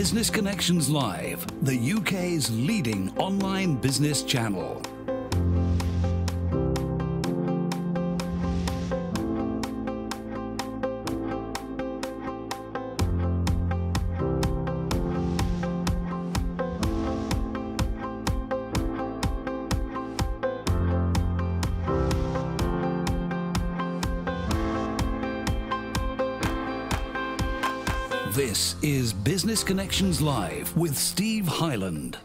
Business Connections Live, the UK's leading online business channel. This is Business Connections Live with Steve Hyland.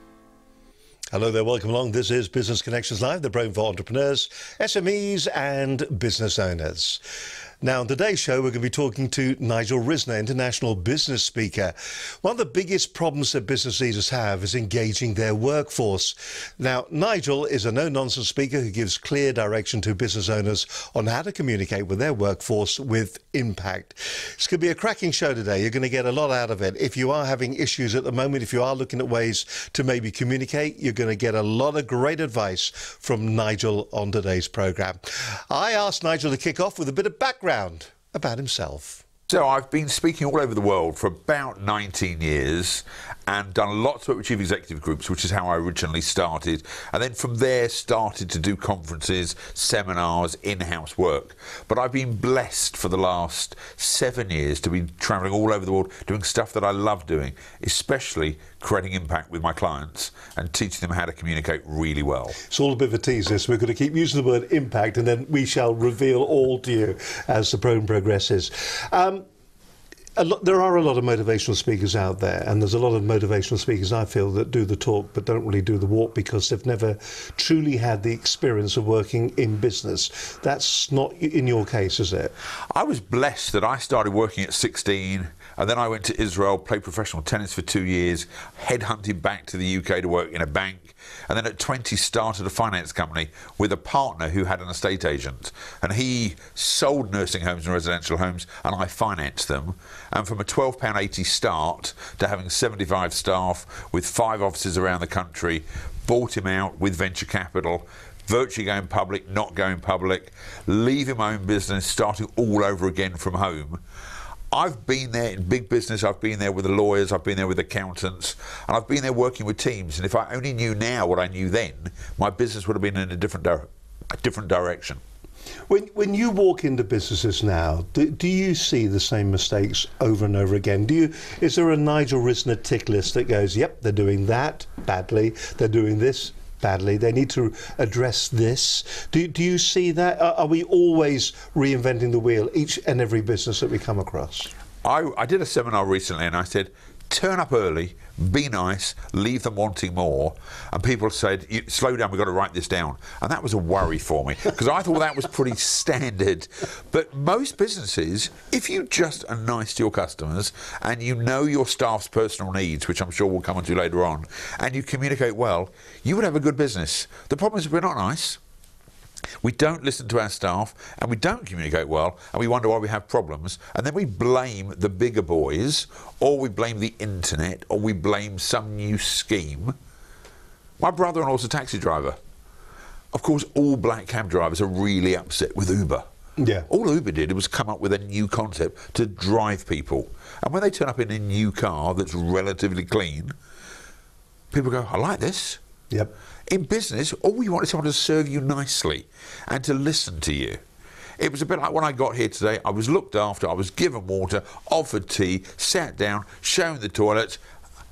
Hello there, welcome along. This is Business Connections Live, the program for entrepreneurs, SMEs and business owners. Now, on today's show, we're going to be talking to Nigel Risner, international business speaker. One of the biggest problems that business leaders have is engaging their workforce. Now, Nigel is a no-nonsense speaker who gives clear direction to business owners on how to communicate with their workforce with impact. It's going to be a cracking show today. You're going to get a lot out of it. If you are having issues at the moment, if you are looking at ways to maybe communicate, you're going to get a lot of great advice from Nigel on today's program. I asked Nigel to kick off with a bit of background about himself. So I've been speaking all over the world for about 19 years and done lots of work with chief executive groups, which is how I originally started. And then from there started to do conferences, seminars, in-house work. But I've been blessed for the last 7 years to be travelling all over the world, doing stuff that I love doing, especially creating impact with my clients and teaching them how to communicate really well. It's all a bit of a tease this. We're going to keep using the word impact and then we shall reveal all to you as the program progresses. There are a lot of motivational speakers out there, and there's a lot of motivational speakers, I feel, that do the talk but don't really do the walk because they've never truly had the experience of working in business. That's not in your case, is it? I was blessed that I started working at 16, and then I went to Israel, played professional tennis for 2 years, headhunted back to the UK to work in a bank, and then at 20 started a finance company with a partner who had an estate agent. And he sold nursing homes and residential homes, and I financed them. And from a £12.80 start to having 75 staff with 5 offices around the country, bought him out with venture capital, virtually going public, not going public, leaving my own business, starting all over again from home. I've been there in big business, I've been there with the lawyers, I've been there with accountants, and I've been there working with teams. And if I only knew now what I knew then, my business would have been in a different direction. When you walk into businesses now, do you see the same mistakes over and over again? Is there a Nigel Risner tick list that goes, yep, they're doing that badly, they're doing this badly, they need to address this? Do you see that? Are we always reinventing the wheel, each and every business that we come across? I did a seminar recently and I said, turn up early, be nice, leave them wanting more. And people said, slow down, we've got to write this down. And that was a worry for me, because I thought that was pretty standard. But most businesses, if you just are nice to your customers and you know your staff's personal needs, which I'm sure we'll come on to later on, and you communicate well, you would have a good business. The problem is we're not nice. We don't listen to our staff and we don't communicate well and we wonder why we have problems, and then we blame the bigger boys, or we blame the internet, or we blame some new scheme. My brother-in-law's a taxi driver. Of course, all black cab drivers are really upset with Uber. Yeah. All Uber did was come up with a new concept to drive people. And when they turn up in a new car that's relatively clean, people go, I like this. Yep. In business, all you want is someone to serve you nicely and to listen to you. It was a bit like when I got here today. I was looked after, I was given water, offered tea, sat down, shown the toilets.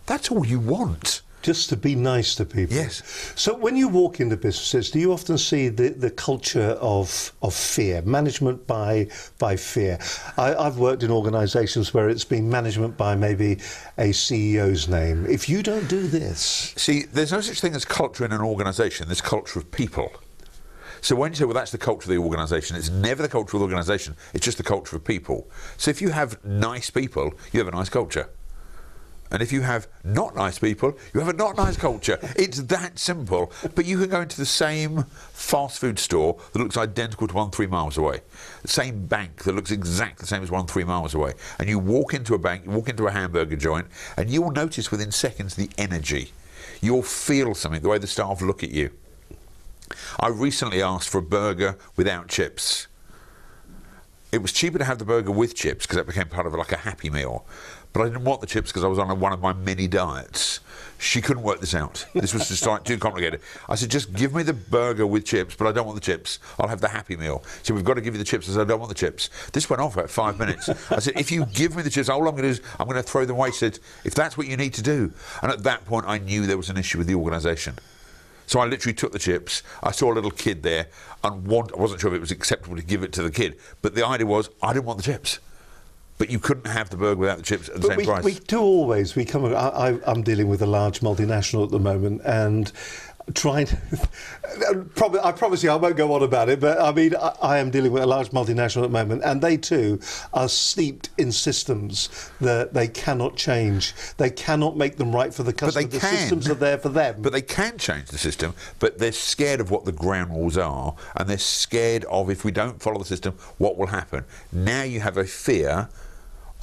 That's all you want. Just to be nice to people. Yes. So when you walk into businesses, do you often see the culture of fear, management by fear? I've worked in organisations where it's been management by maybe a CEO's name. If you don't do this... See, there's no such thing as culture in an organisation. There's culture of people. So when you say, well, that's the culture of the organisation, it's never the culture of the organisation. It's just the culture of people. So if you have nice people, you have a nice culture. And if you have not nice people, you have a not nice culture. It's that simple. But you can go into the same fast food store that looks identical to one 3 miles away, the same bank that looks exactly the same as one 3 miles away, and you walk into a bank, you walk into a hamburger joint, and you will notice within seconds the energy. You'll feel something, the way the staff look at you. I recently asked for a burger without chips. It was cheaper to have the burger with chips because that became part of like a Happy Meal. But I didn't want the chips because I was on one of my many diets. She couldn't work this out. This was just like too complicated. I said, just give me the burger with chips, but I don't want the chips. I'll have the Happy Meal. She said, we've got to give you the chips. I said, I don't want the chips. This went on for about 5 minutes. I said, if you give me the chips, all I'm going to do is I'm going to throw them away. She said, if that's what you need to do. And at that point, I knew there was an issue with the organisation. So I literally took the chips. I saw a little kid there, and I wasn't sure if it was acceptable to give it to the kid. But the idea was, I didn't want the chips. But you couldn't have the burger without the chips at the same price. We do always. I'm dealing with a large multinational at the moment, and trying to... I promise you I won't go on about it, but I mean, I am dealing with a large multinational at the moment, and they too are steeped in systems that they cannot change. They cannot make them right for the customer. The systems are there for them. But they can change the system, but they're scared of what the ground rules are, and they're scared of, if we don't follow the system, what will happen. Now you have a fear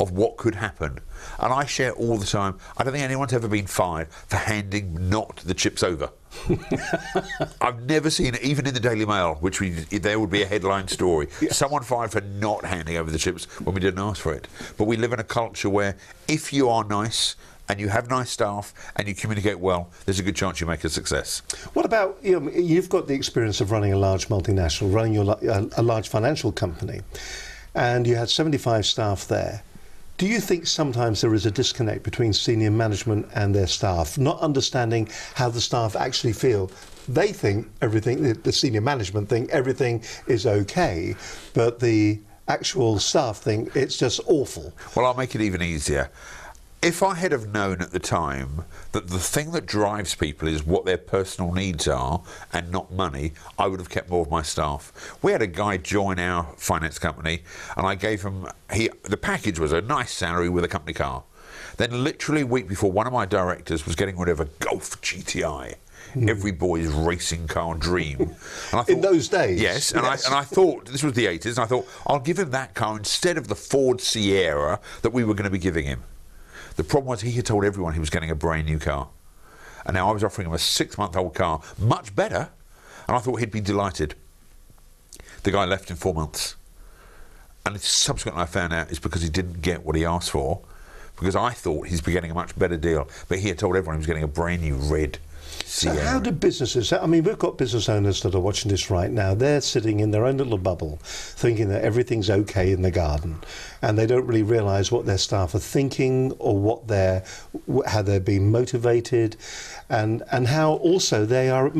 of what could happen. And I share all the time, I don't think anyone's ever been fired for handing not the chips over. I've never seen it, even in the Daily Mail, which there would be a headline story. Yes. Someone fired for not handing over the chips when we didn't ask for it. But we live in a culture where if you are nice and you have nice staff and you communicate well, there's a good chance you make a success. What about, you've got the experience of running a large multinational, running a large financial company, and you had 75 staff there. Do you think sometimes there is a disconnect between senior management and their staff, not understanding how the staff actually feel? They think everything, the senior management think everything is okay, but the actual staff think it's just awful. Well, I'll make it even easier. If I had have known at the time that the thing that drives people is what their personal needs are and not money, I would have kept more of my staff. We had a guy join our finance company, and I gave him, the package was a nice salary with a company car. Then literally a week before, one of my directors was getting rid of a Golf GTI. Every boy's racing car dream. And I thought, in those days? Yes, and I thought, this was the 80s, and I thought, I'll give him that car instead of the Ford Sierra that we were going to be giving him. The problem was he had told everyone he was getting a brand new car. And now I was offering him a 6-month-old car, much better, and I thought he'd be delighted. The guy left in 4 months. And subsequently I found out it's because he didn't get what he asked for, because I thought he's getting a much better deal, but he had told everyone he was getting a brand new red Sierra. So how do businesses, I mean, we've got business owners that are watching this right now. They're sitting in their own little bubble thinking that everything's okay in the garden, and they don't really realise what their staff are thinking or how they're being motivated, and how also they are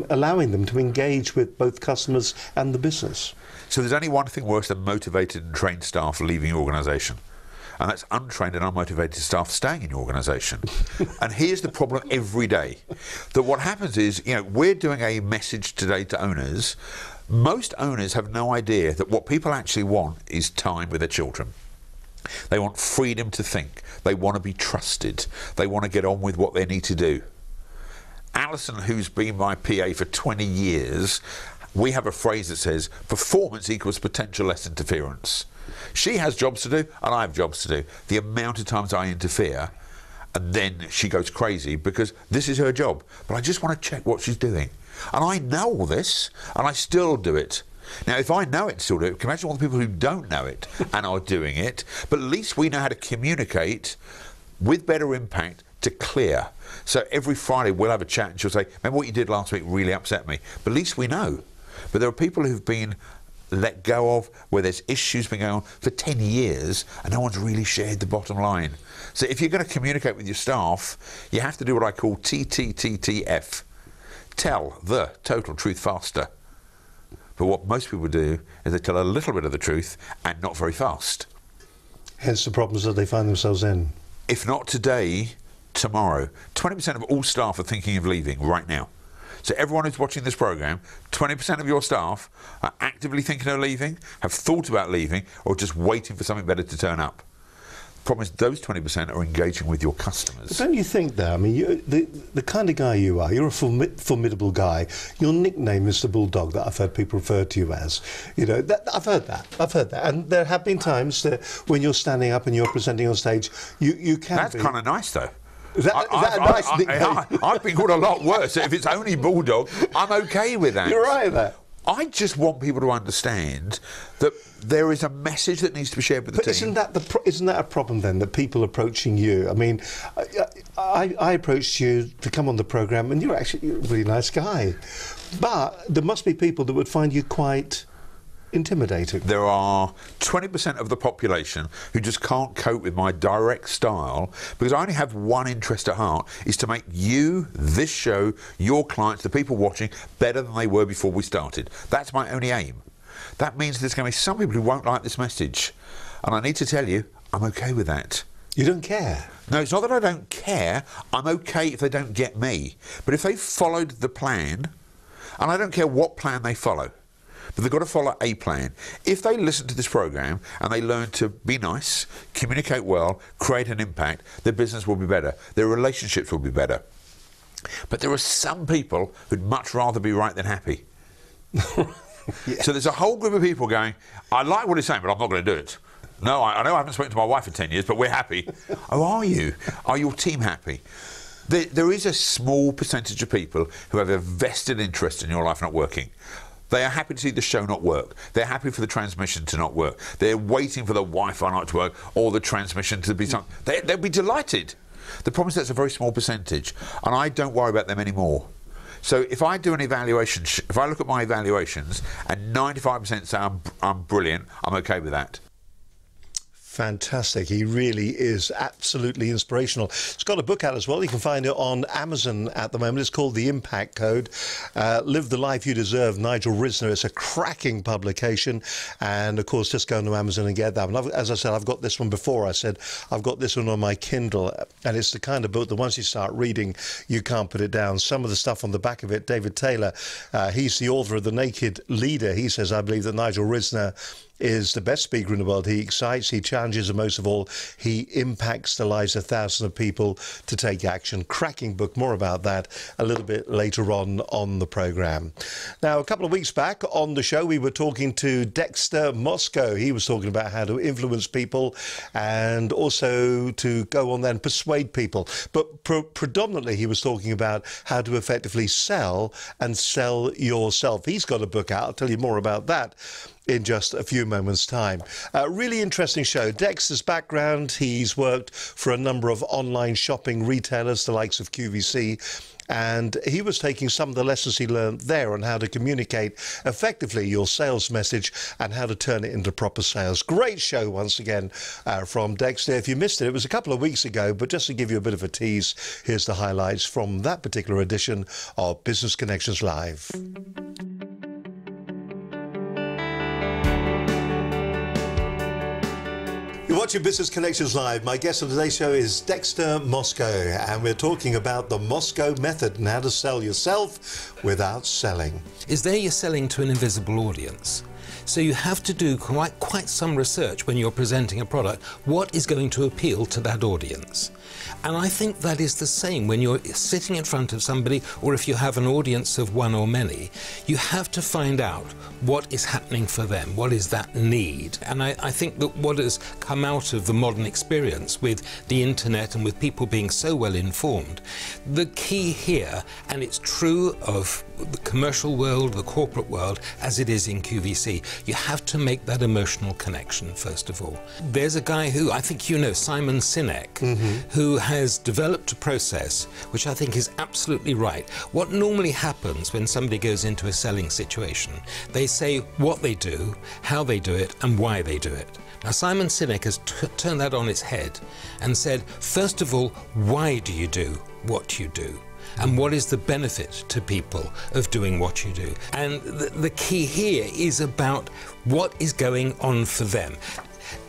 allowing them to engage with both customers and the business. So there's only one thing worse than motivated and trained staff leaving your organisation. And that's untrained and unmotivated staff staying in your organisation. And here's the problem every day. That what happens is, we're doing a message today to owners. Most owners have no idea that what people actually want is time with their children. They want freedom to think. They want to be trusted. They want to get on with what they need to do. Alison, who's been my PA for 20 years, we have a phrase that says, performance equals potential less interference. She has jobs to do, and I have jobs to do. The amount of times I interfere, and then she goes crazy because this is her job. But I just want to check what she's doing. And I know all this, and I still do it. Now, if I know it and still do it, imagine all the people who don't know it and are doing it. But at least we know how to communicate with better impact to clear. So every Friday we'll have a chat, and she'll say, remember what you did last week really upset me. But at least we know. But there are people who've been let go of, where there's issues been going on for 10 years and no one's really shared the bottom line. So if you're going to communicate with your staff, you have to do what I call TTTTF. Tell the total truth faster. But what most people do is they tell a little bit of the truth and not very fast. Hence the problems that they find themselves in. If not today, tomorrow. 20% of all staff are thinking of leaving right now. So everyone who's watching this programme, 20% of your staff are actively thinking of leaving, have thought about leaving, or just waiting for something better to turn up. The problem is those 20% are engaging with your customers. But don't you think, though, I mean, the kind of guy you are, you're a formidable guy. Your nickname is the Bulldog that I've heard people refer to you as. I've heard that. And there have been times that when you're standing up and you're presenting on stage, you can That's kind of nice, though. Is that a nice nickname? I've been called a lot worse. If it's only Bulldog, I'm okay with that. You're right there. I just want people to understand that there is a message that needs to be shared with the team. Isn't that a problem then, that people approaching you? I mean, I approached you to come on the programme, and you're actually a really nice guy. But there must be people that would find you quite intimidating. There are 20% of the population who just can't cope with my direct style, because I only have one interest at heart, is to make you, this show, your clients, the people watching, better than they were before we started. That's my only aim. That means there's going to be some people who won't like this message. And I need to tell you, I'm okay with that. You don't care? No, it's not that I don't care. I'm okay if they don't get me. But if they followed the plan, and I don't care what plan they follow, but they've got to follow a plan. If they listen to this programme and they learn to be nice, communicate well, create an impact, their business will be better, their relationships will be better. But there are some people who'd much rather be right than happy. Yeah. So there's a whole group of people going, I like what he's saying, but I'm not going to do it. No, I know I haven't spoken to my wife for 10 years, but we're happy. Oh, are you? Are your team happy? There is a small percentage of people who have a vested interest in your life not working. They are happy to see the show not work. They're happy for the transmission to not work. They're waiting for the Wi-Fi not to work or the transmission to be something. They'll be delighted. The problem is that's a very small percentage, and I don't worry about them anymore. So if I do an evaluation, if I look at my evaluations and 95% say I'm brilliant, I'm okay with that. Fantastic. He really is absolutely inspirational. He's got a book out as well. You can find it on Amazon at the moment. It's called The Impact Code. Live the Life You Deserve, Nigel Risner. It's a cracking publication. And, of course, just go on to Amazon and get that one. As I said, I've got this one before. I said I've got this one on my Kindle. And it's the kind of book that once you start reading, you can't put it down. Some of the stuff on the back of it, David Taylor, he's the author of The Naked Leader. He says, I believe that Nigel Risner is the best speaker in the world. He excites, he challenges, and most of all, he impacts the lives of thousands of people to take action. Cracking book. More about that a little bit later on the programme. Now, a couple of weeks back on the show, we were talking to Dexter Moscow. He was talking about how to influence people and also to go on there and persuade people. But predominantly, he was talking about how to effectively sell and sell yourself. He's got a book out. I'll tell you more about that in just a few moments' time. Really interesting show. Dexter's background, he's worked for a number of online shopping retailers, the likes of QVC, and he was taking some of the lessons he learned there on how to communicate effectively your sales message and how to turn it into proper sales. Great show once again from Dexter. If you missed it was a couple of weeks ago, but just to give you a bit of a tease, here's the highlights from that particular edition of Business Connections Live. You're watching Business Connections Live. My guest on today's show is Dexter Moscow, and we're talking about the Moscow method and how to sell yourself without selling. Is there you're selling to an invisible audience. So you have to do quite some research when you're presenting a product. What is going to appeal to that audience? And I think that is the same when you're sitting in front of somebody, or if you have an audience of one or many, you have to find out what is happening for them, what is that need. And I think that what has come out of the modern experience with the internet and with people being so well informed, the key here, and it's true of the commercial world, the corporate world, as it is in QVC, you have to make that emotional connection first of all. There's a guy who, I think you know, Simon Sinek, who has developed a process which I think is absolutely right. What normally happens when somebody goes into a selling situation, they say what they do, how they do it, and why they do it. Now, Simon Sinek has turned that on its head and said, first of all, why do you do what you do? And what is the benefit to people of doing what you do? And the key here is about what is going on for them.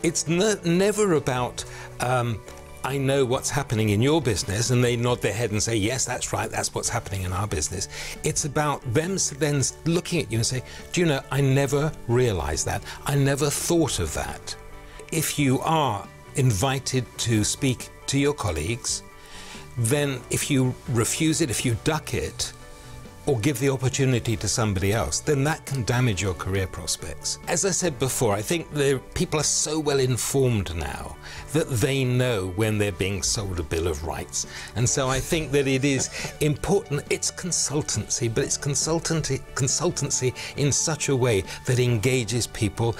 It's never about, I know what's happening in your business, and they nod their head and say, yes, that's right, that's what's happening in our business. It's about them then looking at you and say, do you know, I never realized that. I never thought of that. If you are invited to speak to your colleagues, then if you refuse it, if you duck it, or give the opportunity to somebody else, then that can damage your career prospects. As I said before, I think people are so well informed now that they know when they're being sold a bill of rights. And so I think that it is important. It's consultancy, but it's consultancy in such a way that engages people,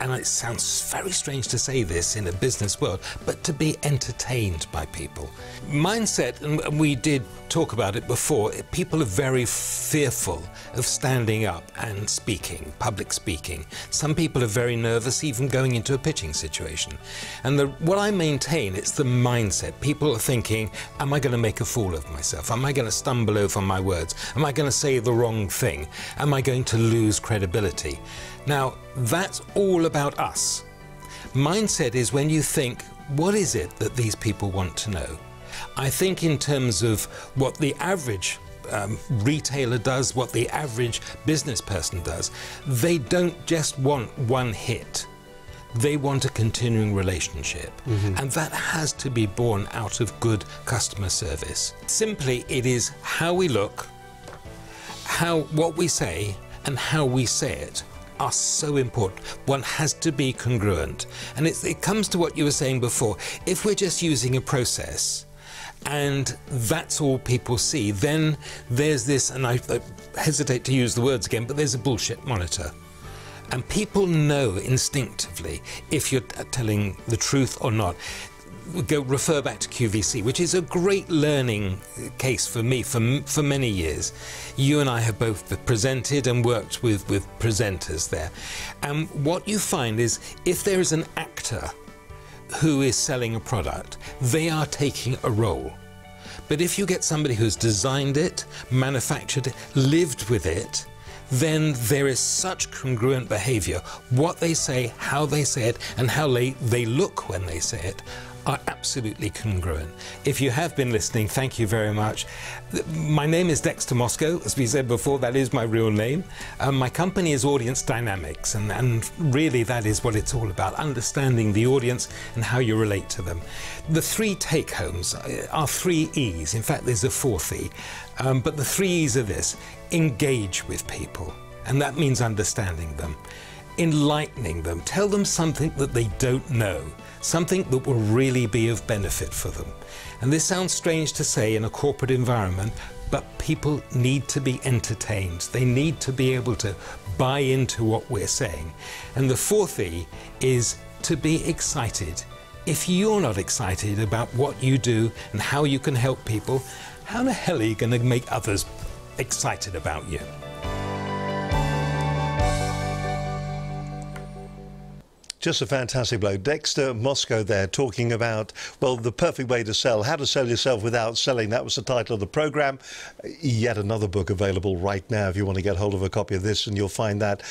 and it sounds very strange to say this in a business world, but to be entertained by people. Mindset, and we did talk about it before, people are very fearful of standing up and speaking, public speaking. Some people are very nervous even going into a pitching situation. And what I maintain, it's the mindset. People are thinking, am I going to make a fool of myself? Am I going to stumble over my words? Am I going to say the wrong thing? Am I going to lose credibility? Now, that's all about us. Mindset is when you think, what is it that these people want to know? I think in terms of what the average retailer does, what the average business person does, they don't just want one hit. They want a continuing relationship. And that has to be born out of good customer service. Simply, it is how we look, what we say, and how we say it are so important. One has to be congruent. And it comes to what you were saying before. If we're just using a process, and that's all people see, then there's this, and I hesitate to use the words again, but there's a bullshit monitor. And people know instinctively if you're telling the truth or not. Refer back to QVC, which is a great learning case for me for many years. You and I have both presented and worked with presenters there. And what you find is if there is an actor who is selling a product, they are taking a role. But if you get somebody who's designed it, manufactured it, lived with it, then there is such congruent behavior. What they say, how they say it, and how they look when they say it are absolutely congruent. If you have been listening, thank you very much. My name is Dexter Moscow, as we said before, that is my real name. My company is Audience Dynamics, and really that is what it's all about, understanding the audience and how you relate to them. The three take-homes are 3 E's. In fact, there's a 4th E. But the 3 E's are this: engage with people, and that means understanding them. Enlightening them, tell them something that they don't know, something that will really be of benefit for them. And this sounds strange to say in a corporate environment, but people need to be entertained. They need to be able to buy into what we're saying. And the 4th E is to be excited. If you're not excited about what you do and how you can help people, how the hell are you going to make others excited about you? Just a fantastic bloke. Dexter Moscow there talking about, well, the perfect way to sell, how to sell yourself without selling. That was the title of the programme. Yet another book available right now if you want to get hold of a copy of this, and you'll find that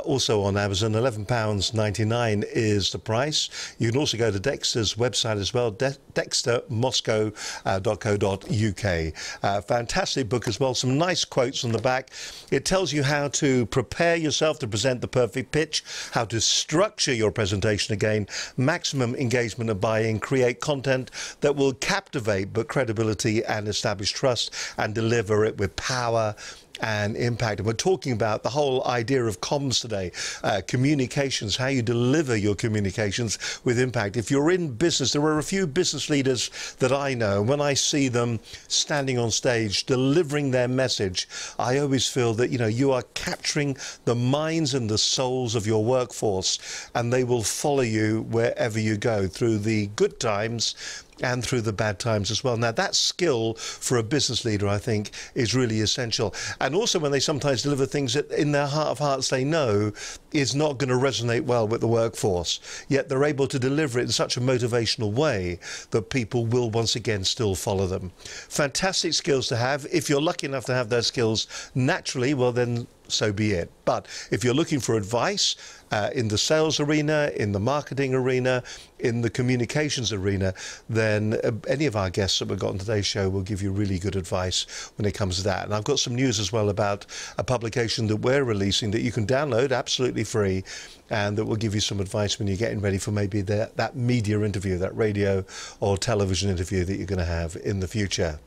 also on Amazon. £11.99 is the price. You can also go to Dexter's website as well, dextermoscow.co.uk. Fantastic book as well. Some nice quotes on the back. It tells you how to prepare yourself to present the perfect pitch, how to structure your presentation again, maximum engagement and buy-in, create content that will captivate but credibility and establish trust, and deliver it with power and impact. And we're talking about the whole idea of comms today, communications, how you deliver your communications with impact. If you're in business, there are a few business leaders that I know, and when I see them standing on stage delivering their message, I always feel that, you know, you are capturing the minds and the souls of your workforce, and they will follow you wherever you go, through the good times and through the bad times as well. Now, that skill for a business leader, I think, is really essential. And also when they sometimes deliver things that in their heart of hearts they know is not going to resonate well with the workforce, yet they're able to deliver it in such a motivational way that people will once again still follow them. Fantastic skills to have. If you're lucky enough to have those skills naturally, well then, so be it. But if you're looking for advice in the sales arena, in the marketing arena, in the communications arena, then any of our guests that we've got on today's show will give you really good advice when it comes to that. And I've got some news as well about a publication that we're releasing that you can download absolutely free, and that will give you some advice when you're getting ready for maybe that media interview, that radio or television interview that you're going to have in the future.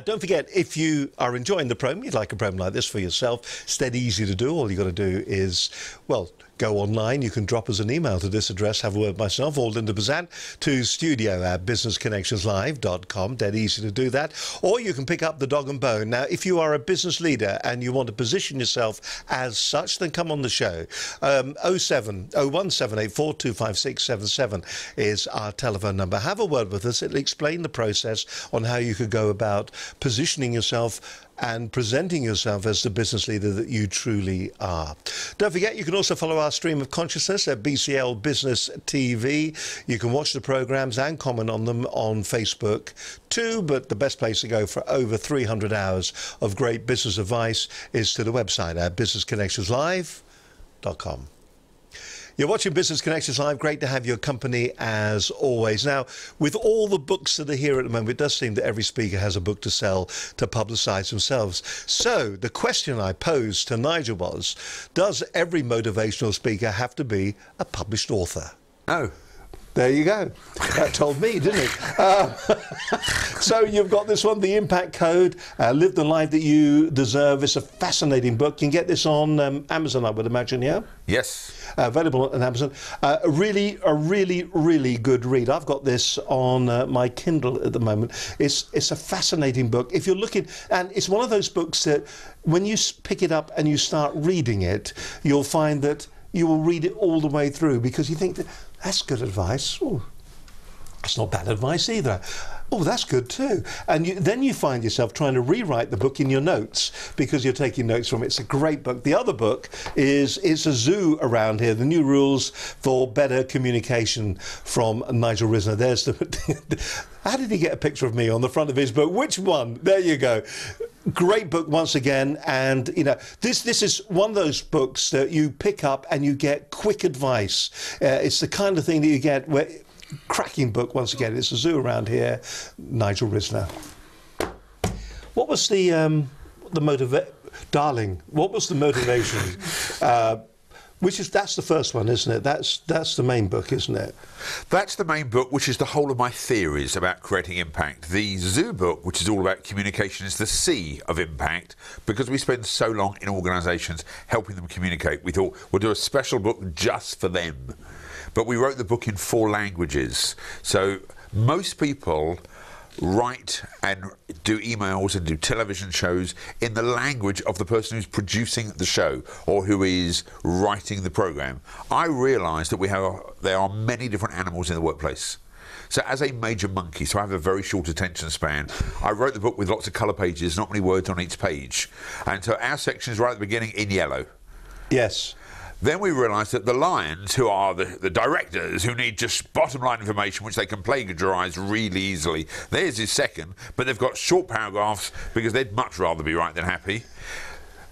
Don't forget, if you are enjoying the program, you'd like a program like this for yourself, it's dead easy to do. All you've got to do is, well, go online. You can drop us an email to this address, have a word with myself or Linda Bazan, to studio@businessconnectionslive.com. Dead easy to do that. Or you can pick up the dog and bone. Now, if you are a business leader and you want to position yourself as such, then come on the show. 01784256777 is our telephone number. Have a word with us. It'll explain the process on how you could go about positioning yourself and presenting yourself as the business leader that you truly are. Don't forget, you can also follow our stream of consciousness at BCL Business TV. You can watch the programs and comment on them on Facebook too, but the best place to go for over 300 hours of great business advice is to the website at businessconnectionslive.com. You're watching Business Connections Live. Great to have your company as always. Now, with all the books that are here at the moment, it does seem that every speaker has a book to sell to publicise themselves. So the question I posed to Nigel was, does every motivational speaker have to be a published author? No. There you go. That told me, didn't it? So you've got this one, The Impact Code, Live the Life That You Deserve. It's a fascinating book. You can get this on Amazon, I would imagine, yeah? Yes. Available on Amazon. A really good read. I've got this on my Kindle at the moment. It's a fascinating book. If you're looking, and it's one of those books that when you pick it up and you start reading it, you'll find that you will read it all the way through because you think, that's good advice. Oh, that's not bad advice either. Oh, that's good too. And then you find yourself trying to rewrite the book in your notes because you're taking notes from it. It's a great book. The other book is It's a Zoo Around Here, The New Rules for Better Communication from Nigel Risner. There's the... How did he get a picture of me on the front of his book? Which one? There you go. Great book once again, and you know this is one of those books that you pick up and you get quick advice. It's the kind of thing that you get where cracking book once again. It's a Zoo Around Here, Nigel Risner. What was the darling? What was the motivation? That's the first one, isn't it? That's the main book, isn't it? That's the main book, which is the whole of my theories about creating impact. The Zoo book, which is all about communication, is the C of impact, because we spend so long in organisations helping them communicate. We thought we'll do a special book just for them. But we wrote the book in 4 languages. So most people write and do emails and do television shows in the language of the person who's producing the show or who is writing the program. I realised that there are many different animals in the workplace. So as a major monkey, so I have a very short attention span, I wrote the book with lots of colour pages, not many words on each page. And so our section is right at the beginning in yellow. Yes. Then we realised that the lions, who are the directors, who need just bottom line information, which they can plagiarise really easily, theirs is second, but they've got short paragraphs because they'd much rather be right than happy.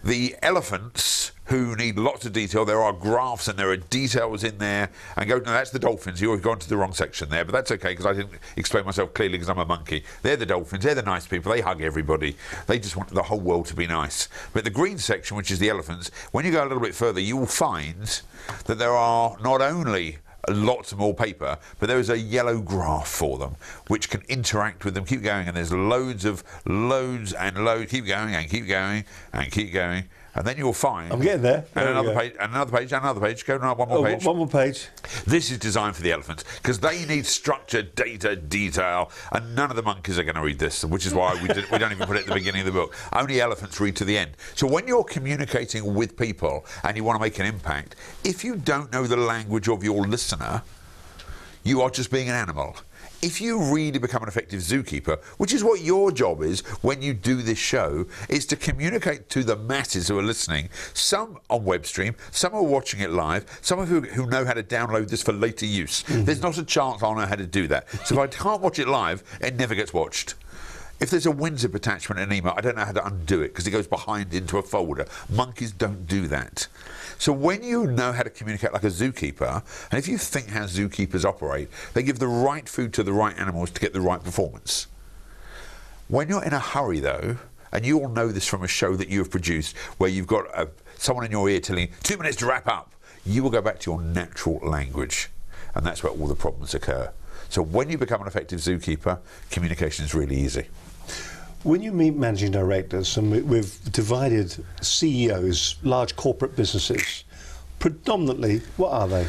The elephants, who need lots of detail, there are graphs and there are details in there, and no, that's the dolphins. You've gone to the wrong section there, but that's okay because I didn't explain myself clearly because I'm a monkey. They're the dolphins, they're the nice people, they hug everybody, they just want the whole world to be nice. But the green section, which is the elephants, when you go a little bit further, you will find that there are not only lots more paper, but there is a yellow graph for them which can interact with them. Keep going, and there's loads and loads. Keep going and keep going and keep going, and then you'll find I'm getting there. And another page, and another page, and another page. Go on, one more page. One more page. This is designed for the elephants because they need structure, data, detail, and none of the monkeys are going to read this, which is why we don't even put it at the beginning of the book. Only elephants read to the end. So when you're communicating with people and you want to make an impact, if you don't know the language of your listener, you are just being an animal. If you really become an effective zookeeper, which is what your job is when you do this show, is to communicate to the masses who are listening, some on web stream, some are watching it live, some of who know how to download this for later use. There's not a chance I'll know how to do that. So if I can't watch it live, it never gets watched. If there's a WinZip attachment in an email, I don't know how to undo it because it goes behind into a folder. Monkeys don't do that. So when you know how to communicate like a zookeeper, and if you think how zookeepers operate, they give the right food to the right animals to get the right performance. When you're in a hurry, though, and you all know this from a show that you have produced, where you've got someone in your ear telling you, 2 minutes to wrap up, you will go back to your natural language. And that's where all the problems occur. So when you become an effective zookeeper, communication is really easy. When you meet managing directors, and we've divided CEOs, large corporate businesses, predominantly, what are they?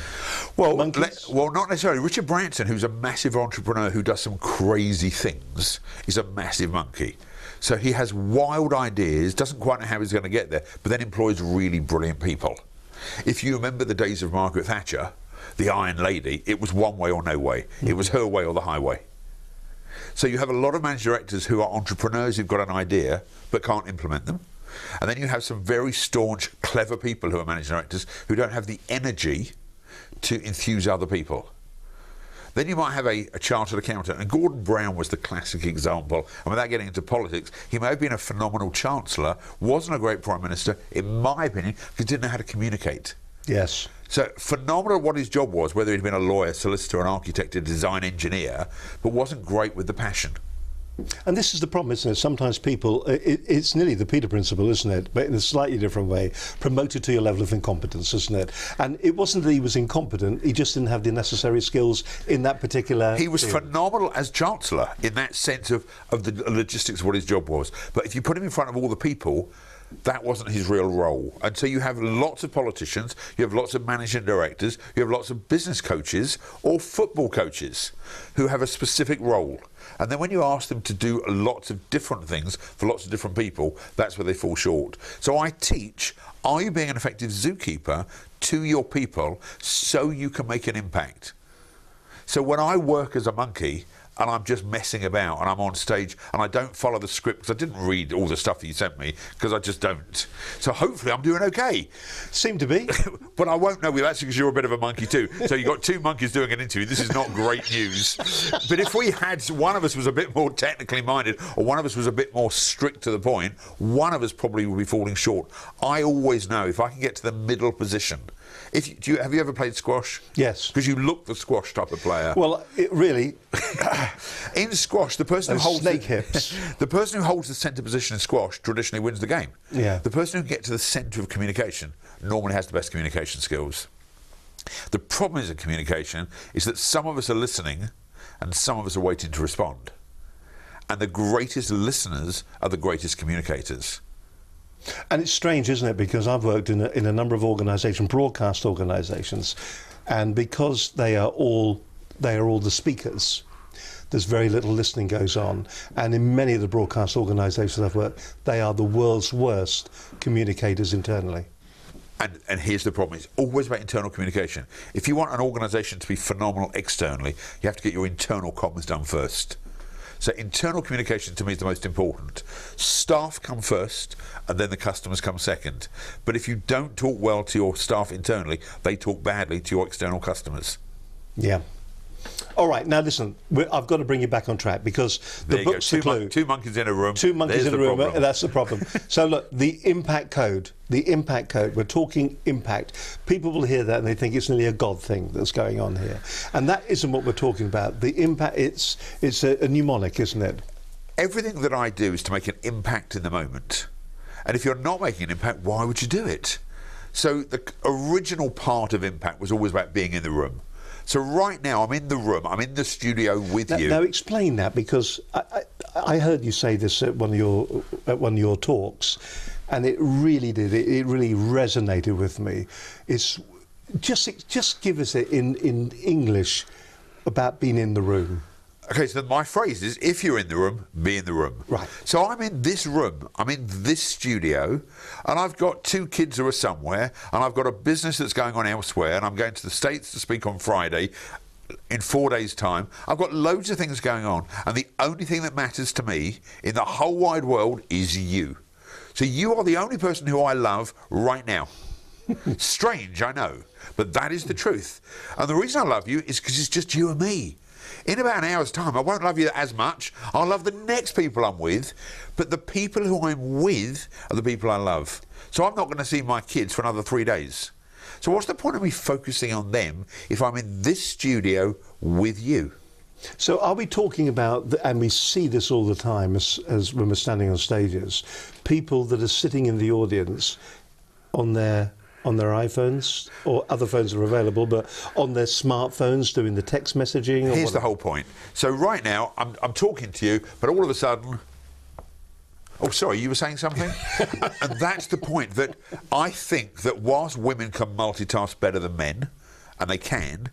Well, monkeys? well, not necessarily. Richard Branson, who's a massive entrepreneur who does some crazy things, is a massive monkey. So he has wild ideas, doesn't quite know how he's going to get there, but then employs really brilliant people. If you remember the days of Margaret Thatcher, the Iron Lady, it was one way or no way. It was her way or the highway. So you have a lot of managing directors who are entrepreneurs who've got an idea but can't implement them. And then you have some very staunch, clever people who are managing directors who don't have the energy to enthuse other people. Then you might have a chartered accountant, and Gordon Brown was the classic example. And without getting into politics, he may have been a phenomenal chancellor, wasn't a great prime minister, in my opinion, because he didn't know how to communicate. Yes. So phenomenal what his job was, whether he'd been a lawyer, solicitor, an architect, a design engineer, but wasn't great with the passion. And this is the problem, isn't it? Sometimes people, it's nearly the Peter principle, isn't it? But in a slightly different way, promoted to your level of incompetence, isn't it? And it wasn't that he was incompetent, he just didn't have the necessary skills in that particular He was field. phenomenal as Chancellor in that sense of the logistics of what his job was. But if you put him in front of all the people, that wasn't his real role. And so you have lots of politicians, you have lots of managing directors, you have lots of business coaches or football coaches who have a specific role. And then when you ask them to do lots of different things for lots of different people, that's where they fall short. So I teach, are you being an effective zookeeper to your people so you can make an impact? So when I work as a monkey, and I'm just messing about and I'm on stage and I don't follow the script because I didn't read all the stuff that you sent me because I just don't. So hopefully I'm doing okay. Seem to be. But I won't know with that because you're a bit of a monkey too. So you've got two monkeys doing an interview. This is not great news. But if we had, one of us was a bit more technically minded or one of us was a bit more strict to the point, one of us probably would be falling short. I always know if I can get to the middle position. Have you ever played squash? Yes. Because you look the squash type of player. Well, really... In squash, the person who holds snake hips. The person who holds the centre position in squash traditionally wins the game. Yeah. The person who gets to the centre of communication normally has the best communication skills. The problem is in communication is that some of us are listening and some of us are waiting to respond. And the greatest listeners are the greatest communicators. And it's strange, isn't it? Because I've worked in a number of organisations, broadcast organisations, and because they are all the speakers, there's very little listening goes on. And in many of the broadcast organisations I've worked, they are the world's worst communicators internally. And here's the problem, it's always about internal communication. If you want an organisation to be phenomenal externally, you have to get your internal comms done first. So internal communication to me is the most important. Staff come first and then the customers come second. But if you don't talk well to your staff internally, they talk badly to your external customers. Yeah. All right, now listen, I've got to bring you back on track because the book's the clue. Two monkeys in a room. Two monkeys in a room, problem. That's the problem. So look, the impact code, we're talking impact. People will hear that and they think it's nearly a God thing that's going on here. And that isn't what we're talking about. The impact, it's a mnemonic, isn't it? Everything that I do is to make an impact in the moment. And if you're not making an impact, why would you do it? So the original part of impact was always about being in the room. So right now I'm in the room, I'm in the studio with you. Now explain that, because I heard you say this at one of your talks, and it really did. It really resonated with me. It's just give us it in English about being in the room. Okay, so my phrase is, if you're in the room, be in the room. Right. So I'm in this room, I'm in this studio, and I've got two kids who are somewhere, and I've got a business that's going on elsewhere, and I'm going to the States to speak on Friday in 4 days' time. I've got loads of things going on, and the only thing that matters to me in the whole wide world is you. So you are the only person who I love right now. Strange, I know, but that is the truth. And the reason I love you is because it's just you and me. In about an hour's time, I won't love you as much. I'll love the next people I'm with, but the people who I'm with are the people I love. So I'm not going to see my kids for another 3 days. So what's the point of me focusing on them if I'm in this studio with you? So are we talking about, and we see this all the time as when we're standing on stages, people that are sitting in the audience on their iPhones, or other phones are available, but on their smartphones doing the text messaging? Here's the whole point. So right now, I'm talking to you, but all of a sudden, Oh, sorry, you were saying something? And that's the point, that I think that whilst women can multitask better than men, and they can,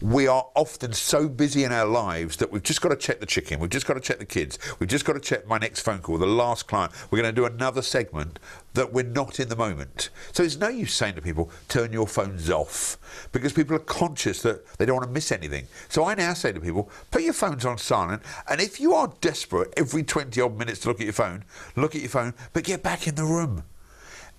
we are often so busy in our lives that we've just got to check the chicken, we've just got to check the kids, we've just got to check my next phone call, the last client, we're going to do another segment, that we're not in the moment. So it's no use saying to people, turn your phones off, because people are conscious that they don't want to miss anything. So I now say to people, put your phones on silent, and if you are desperate every 20 odd minutes to look at your phone, but get back in the room.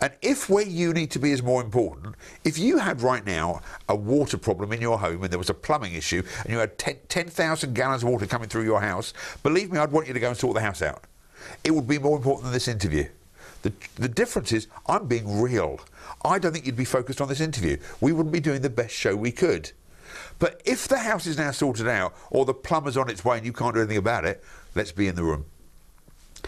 And if where you need to be is more important, if you had right now a water problem in your home and there was a plumbing issue and you had 10,000 gallons of water coming through your house, believe me, I'd want you to go and sort the house out. It would be more important than this interview. The difference is I'm being real. I don't think you'd be focused on this interview. We wouldn't be doing the best show we could. But if the house is now sorted out or the plumber's on its way and you can't do anything about it, let's be in the room.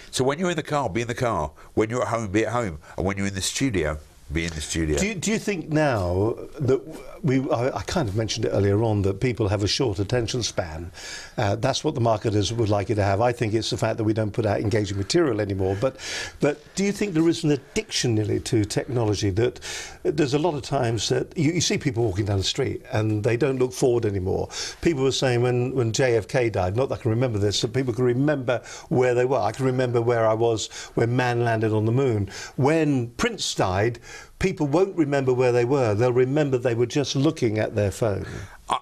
So when you're in the car, be in the car. When you're at home, be at home. And when you're in the studio, be in the studio. Do you think now that I kind of mentioned it earlier on, that people have a short attention span? That's what the marketers would like you to have. I think it's the fact that we don't put out engaging material anymore. But do you think there is an addiction nearly to technology, that there's a lot of times that you see people walking down the street and they don't look forward anymore? People were saying when JFK died, not that I can remember this, that people can remember where they were. I can remember where I was when man landed on the moon. When Prince died, people won't remember where they were. They'll remember they were just looking at their phone.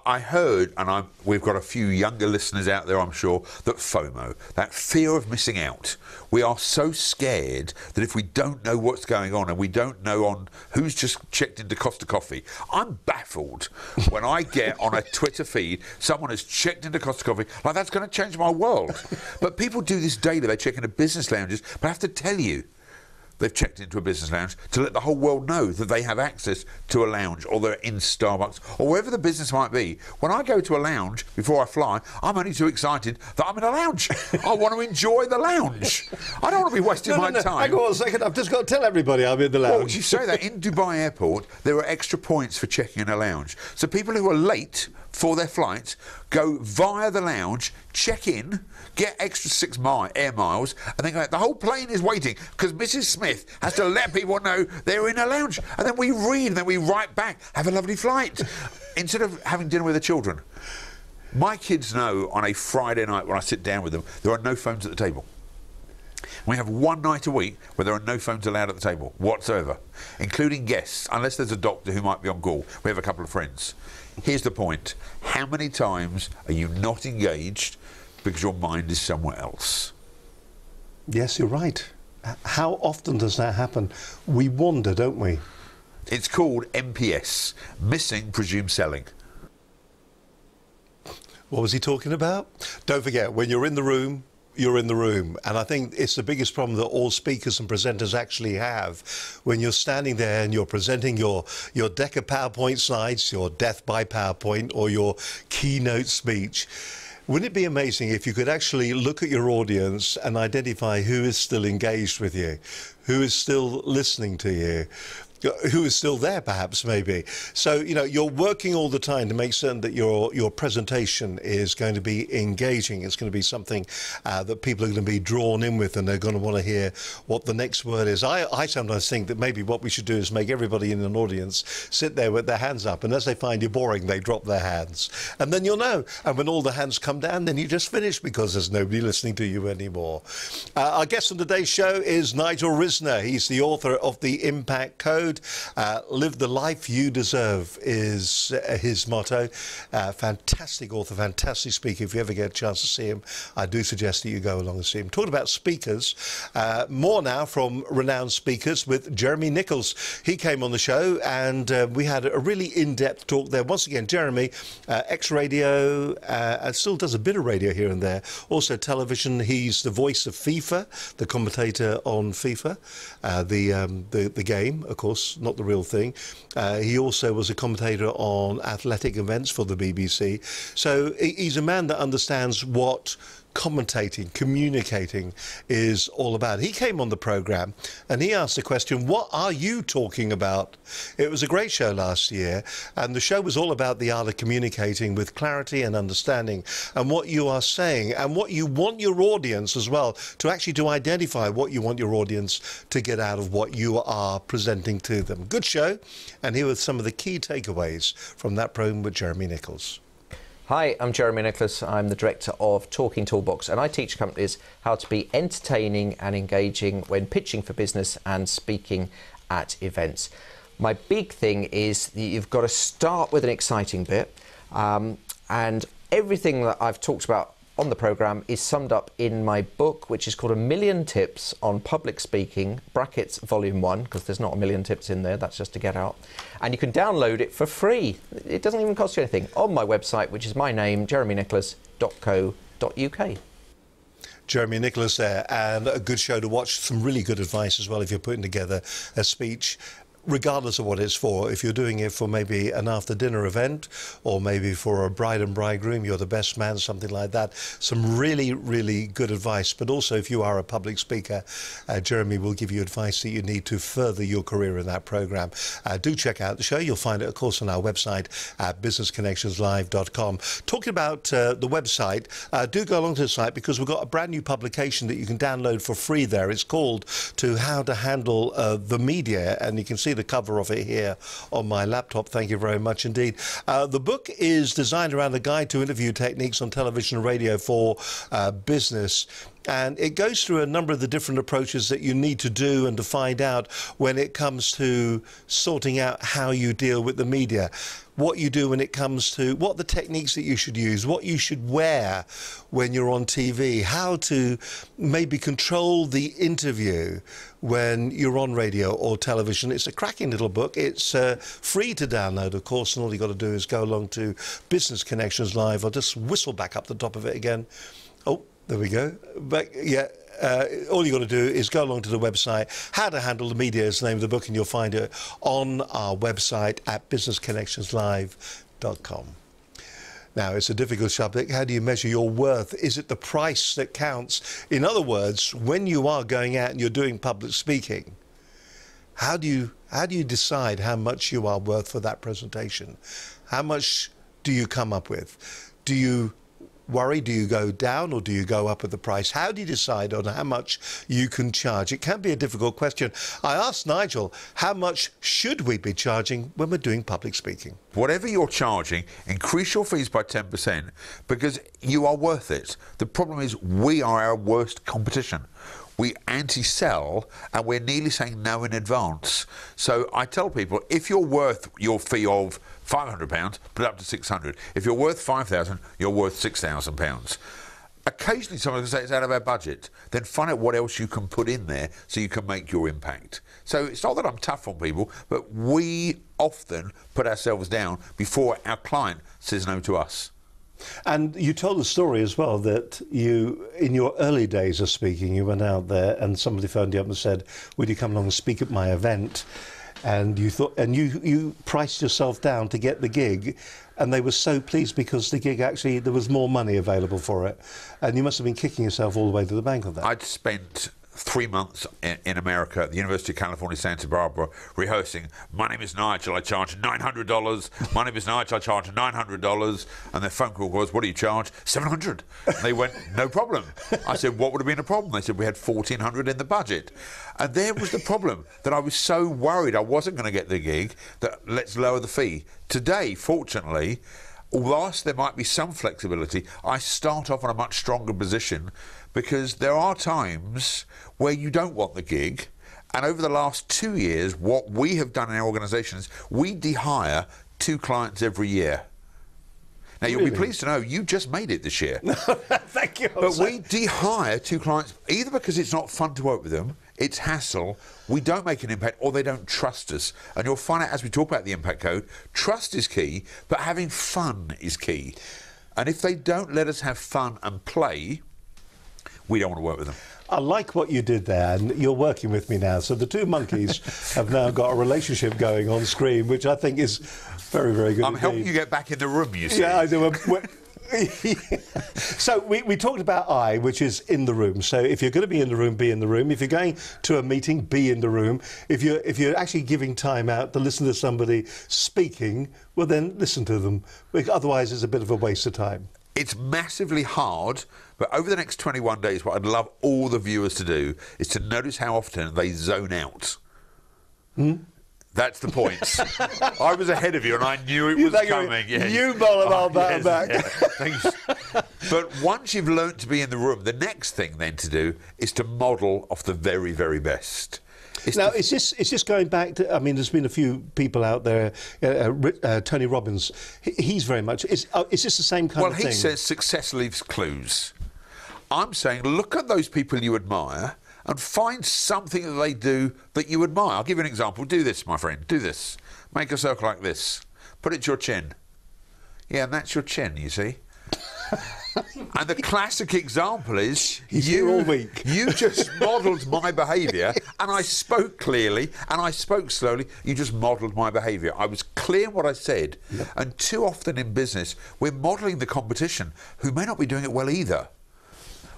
I heard, and we've got a few younger listeners out there, I'm sure, that FOMO, that fear of missing out. We are so scared that if we don't know what's going on and we don't know on who's just checked into Costa Coffee, I'm baffled when I get on a Twitter feed, someone has checked into Costa Coffee, like that's going to change my world. But people do this daily. They check into business lounges, but I have to tell you, they've checked into a business lounge to let the whole world know that they have access to a lounge, or they're in Starbucks, or wherever the business might be. When I go to a lounge before I fly, I'm only too excited that I'm in a lounge. I want to enjoy the lounge. I don't want to be wasting my time. Hang on a second, I've just got to tell everybody I'm in the lounge. Well, you say that in Dubai Airport, there are extra points for checking in a lounge. So people who are late for their flights go via the lounge, check in, get extra 6 air miles, and then go, the whole plane is waiting because Mrs. Smith has to let people know they're in a lounge. And then we read, and then we write back, have a lovely flight, instead of having dinner with the children. My kids know on a Friday night when I sit down with them, there are no phones at the table. We have one night a week where there are no phones allowed at the table whatsoever, including guests, unless there's a doctor who might be on call. We have a couple of friends. Here's the point. How many times are you not engaged because your mind is somewhere else? Yes, you're right. How often does that happen? We wander, don't we? It's called MPS, missing, presumed selling. What was he talking about? Don't forget, when you're in the room, you're in the room. And I think it's the biggest problem that all speakers and presenters actually have. When you're standing there and you're presenting your deck of PowerPoint slides, your death by PowerPoint, or your keynote speech, wouldn't it be amazing if you could actually look at your audience and identify who is still engaged with you, who is still listening to you, who is still there, perhaps, maybe. So, you know, you're working all the time to make certain that your presentation is going to be engaging. It's going to be something that people are going to be drawn in with, and they're going to want to hear what the next word is. I sometimes think that maybe what we should do is make everybody in an audience sit there with their hands up, and as they find you boring, they drop their hands. And then you'll know. And when all the hands come down, then you just finish, because there's nobody listening to you anymore. Our guest on today's show is Nigel Risner. He's the author of The Impact Code. Live the life you deserve is his motto. Fantastic author, fantastic speaker. If you ever get a chance to see him, I do suggest that you go along and see him. Talking about speakers, more now from renowned speakers with Jeremy Nichols. He came on the show, and we had a really in-depth talk there. Once again, Jeremy, ex-radio, still does a bit of radio here and there. Also television. He's the voice of FIFA, the commentator on FIFA, the game, of course, not the real thing. He also was a commentator on athletic events for the BBC. So he's a man that understands what commentating, communicating is all about. He came on the programme and he asked the question, what are you talking about? It was a great show last year, and the show was all about the art of communicating with clarity and understanding, and what you are saying and what you want your audience as well, to actually to identify what you want your audience to get out of what you are presenting to them. Good show, and here are some of the key takeaways from that program with Jeremy Nichols. Hi, I'm Jeremy Nicholas. I'm the director of Talking Toolbox, and I teach companies how to be entertaining and engaging when pitching for business and speaking at events. My big thing is that you've got to start with an exciting bit, and everything that I've talked about on the programme is summed up in my book, which is called A Million Tips on Public Speaking, brackets Volume 1, because there's not a million tips in there, that's just to get out. And you can download it for free. It doesn't even cost you anything, on my website, which is my name, jeremynicholas.co.uk. Jeremy Nicholas there, and a good show to watch. Some really good advice as well if you're putting together a speech, regardless of what it's for. If you're doing it for maybe an after-dinner event, or maybe for a bride and bridegroom, you're the best man, something like that. Some really, really good advice. But also, if you are a public speaker, Jeremy will give you advice that you need to further your career in that programme. Do check out the show. You'll find it, of course, on our website at businessconnectionslive.com. Talking about the website, do go along to the site, because we've got a brand new publication that you can download for free there. It's called To How to Handle the Media, and you can see the cover of it here on my laptop. Thank you very much indeed. The book is designed around a guide to interview techniques on television and radio for business. And it goes through a number of the different approaches that you need to do and to find out when it comes to sorting out how you deal with the media. What you do when it comes to what the techniques that you should use, what you should wear when you're on TV, how to maybe control the interview when you're on radio or television. It's a cracking little book. It's free to download, of course, and all you got to do is go along to Business Connections Live. I'll just whistle back up the top of it again. Oh, there we go. But yeah, all you got to do is go along to the website. How to Handle the Media is the name of the book, and you'll find it on our website at businessconnectionslive.com. Now, it's a difficult subject. How do you measure your worth? Is it the price that counts? In other words, when you are going out and you're doing public speaking, how do you decide how much you are worth for that presentation? How much do you come up with? Do you worry? Do you go down or do you go up with the price? How do you decide on how much you can charge? It can be a difficult question. I asked Nigel, how much should we be charging when we're doing public speaking? Whatever you're charging, increase your fees by 10%, because you are worth it. The problem is we are our worst competition. We anti-sell, and we're nearly saying no in advance. So I tell people, if you're worth your fee of £500, put it up to £600. If you're worth £5,000, you're worth £6,000. Occasionally someone can say it's out of our budget. Then find out what else you can put in there so you can make your impact. So it's not that I'm tough on people, but we often put ourselves down before our client says no to us. And you told the story as well that you, in your early days of speaking, you went out there and somebody phoned you up and said, would you come along and speak at my event? And you thought, and you priced yourself down to get the gig, and they were so pleased because the gig actually, there was more money available for it. And you must have been kicking yourself all the way to the bank on that. I'd spent 3 months in America at the University of California, Santa Barbara, rehearsing. My name is Nigel, I charge $900. My name is Nigel, I charge $900. And their phone call was, what do you charge? $700. And they went, no problem. I said, what would have been a problem? They said, we had $1,400 in the budget. And there was the problem, that I was so worried I wasn't going to get the gig, that let's lower the fee. Today, fortunately, whilst there might be some flexibility, I start off in a much stronger position, because there are times where you don't want the gig. And over the last 2 years, what we have done in our organisation is we de-hire 2 clients every year. Now, you'll be pleased to know you just made it this year. Thank you. But we de-hire 2 clients, either because it's not fun to work with them, it's hassle, we don't make an impact, or they don't trust us. And you'll find out as we talk about the impact code, trust is key, but having fun is key. And if they don't let us have fun and play, we don't want to work with them. I like what you did there, and you're working with me now. So the 2 monkeys have now got a relationship going on screen, which I think is very, very good. I'm helping you get back in the room, you see. Yeah, I do. So we talked about I, which is in the room. So if you're going to be in the room, be in the room. If you're going to a meeting, be in the room. If you're actually giving time out to listen to somebody speaking, well then listen to them. Otherwise, it's a bit of a waste of time. It's massively hard, but over the next 21 days, what I'd love all the viewers to do is to notice how often they zone out. That's the point. I was ahead of you, and I knew it was coming. Yeah. You bowl back. Yeah. Thanks. But once you've learnt to be in the room, the next thing then to do is to model off the very, very best. Is this going back to? I mean, there's been a few people out there. Tony Robbins, he's very much. Is this the same kind of thing? Well, he says success leaves clues. I'm saying look at those people you admire and find something that they do that you admire. I'll give you an example. Do this, my friend. Do this. Make a circle like this. Put it to your chin. Yeah, and that's your chin, you see. And the classic example is all week. You just modelled my behaviour, and I spoke clearly, and I spoke slowly. You just modelled my behaviour. I was clear in what I said. Yep. And too often in business, we're modelling the competition who may not be doing it well either.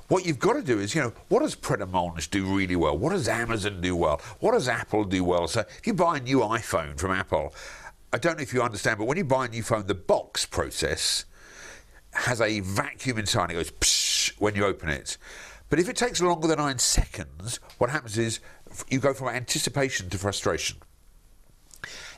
What you've got to do is, what does Pret a Manger do really well? What does Amazon do well? What does Apple do well? So if you buy a new iPhone from Apple, I don't know if you understand, but when you buy a new phone, the box process has a vacuum inside. It goes psh when you open it. But if it takes longer than 9 seconds, what happens is you go from anticipation to frustration.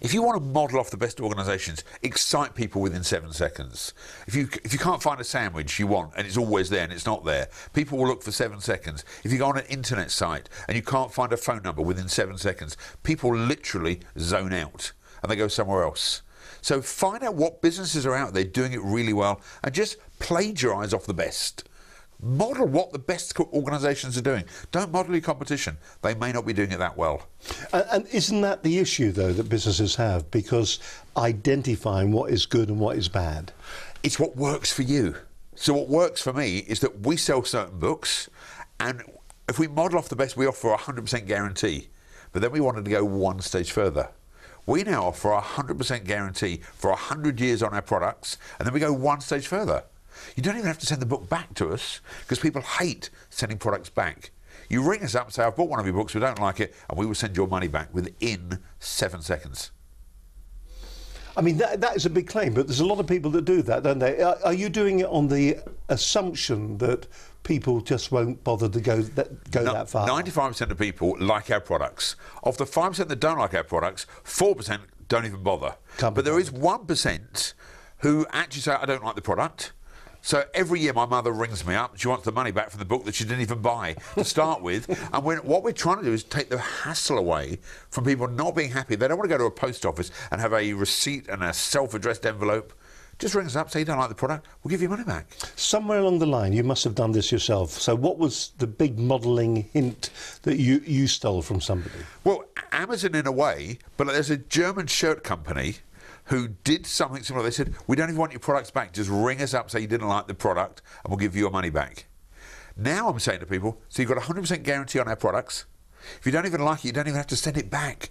If you want to model off the best organisations, excite people within 7 seconds. If you can't find a sandwich you want and it's always there and it's not there, people will look for 7 seconds. If you go on an internet site and you can't find a phone number within 7 seconds, people literally zone out and they go somewhere else. So find out what businesses are out there doing it really well and just plagiarise off the best. Model what the best organisations are doing. Don't model your competition. They may not be doing it that well. And isn't that the issue, though, that businesses have? Because identifying what is good and what is bad. It's what works for you. So what works for me is that we sell certain books, and if we model off the best, we offer a 100% guarantee. But then we wanted to go one stage further. We now offer a 100% guarantee for 100 years on our products, and then we go one stage further. You don't even have to send the book back to us because people hate sending products back. You ring us up and say, I've bought one of your books, we don't like it, and we will send your money back within 7 seconds. I mean, that is a big claim, but there's a lot of people that do that, don't they? Are you doing it on the assumption that people just won't bother to go that far? 95% of people like our products. Of the 5% that don't like our products, 4% don't even bother. But there is 1% who actually say, I don't like the product. So every year my mother rings me up. She wants the money back from the book that she didn't even buy to start with. And what we're trying to do is take the hassle away from people not being happy. They don't want to go to a post office and have a receipt and a self-addressed envelope. Just ring us up, say you don't like the product, we'll give you money back. Somewhere along the line, you must have done this yourself. So what was the big modelling hint that you stole from somebody? Well, Amazon in a way, but there's a German shirt company who did something similar. They said, we don't even want your products back, just ring us up, say you didn't like the product, and we'll give you your money back. Now I'm saying to people, so you've got a 100% guarantee on our products. If you don't even like it, you don't even have to send it back.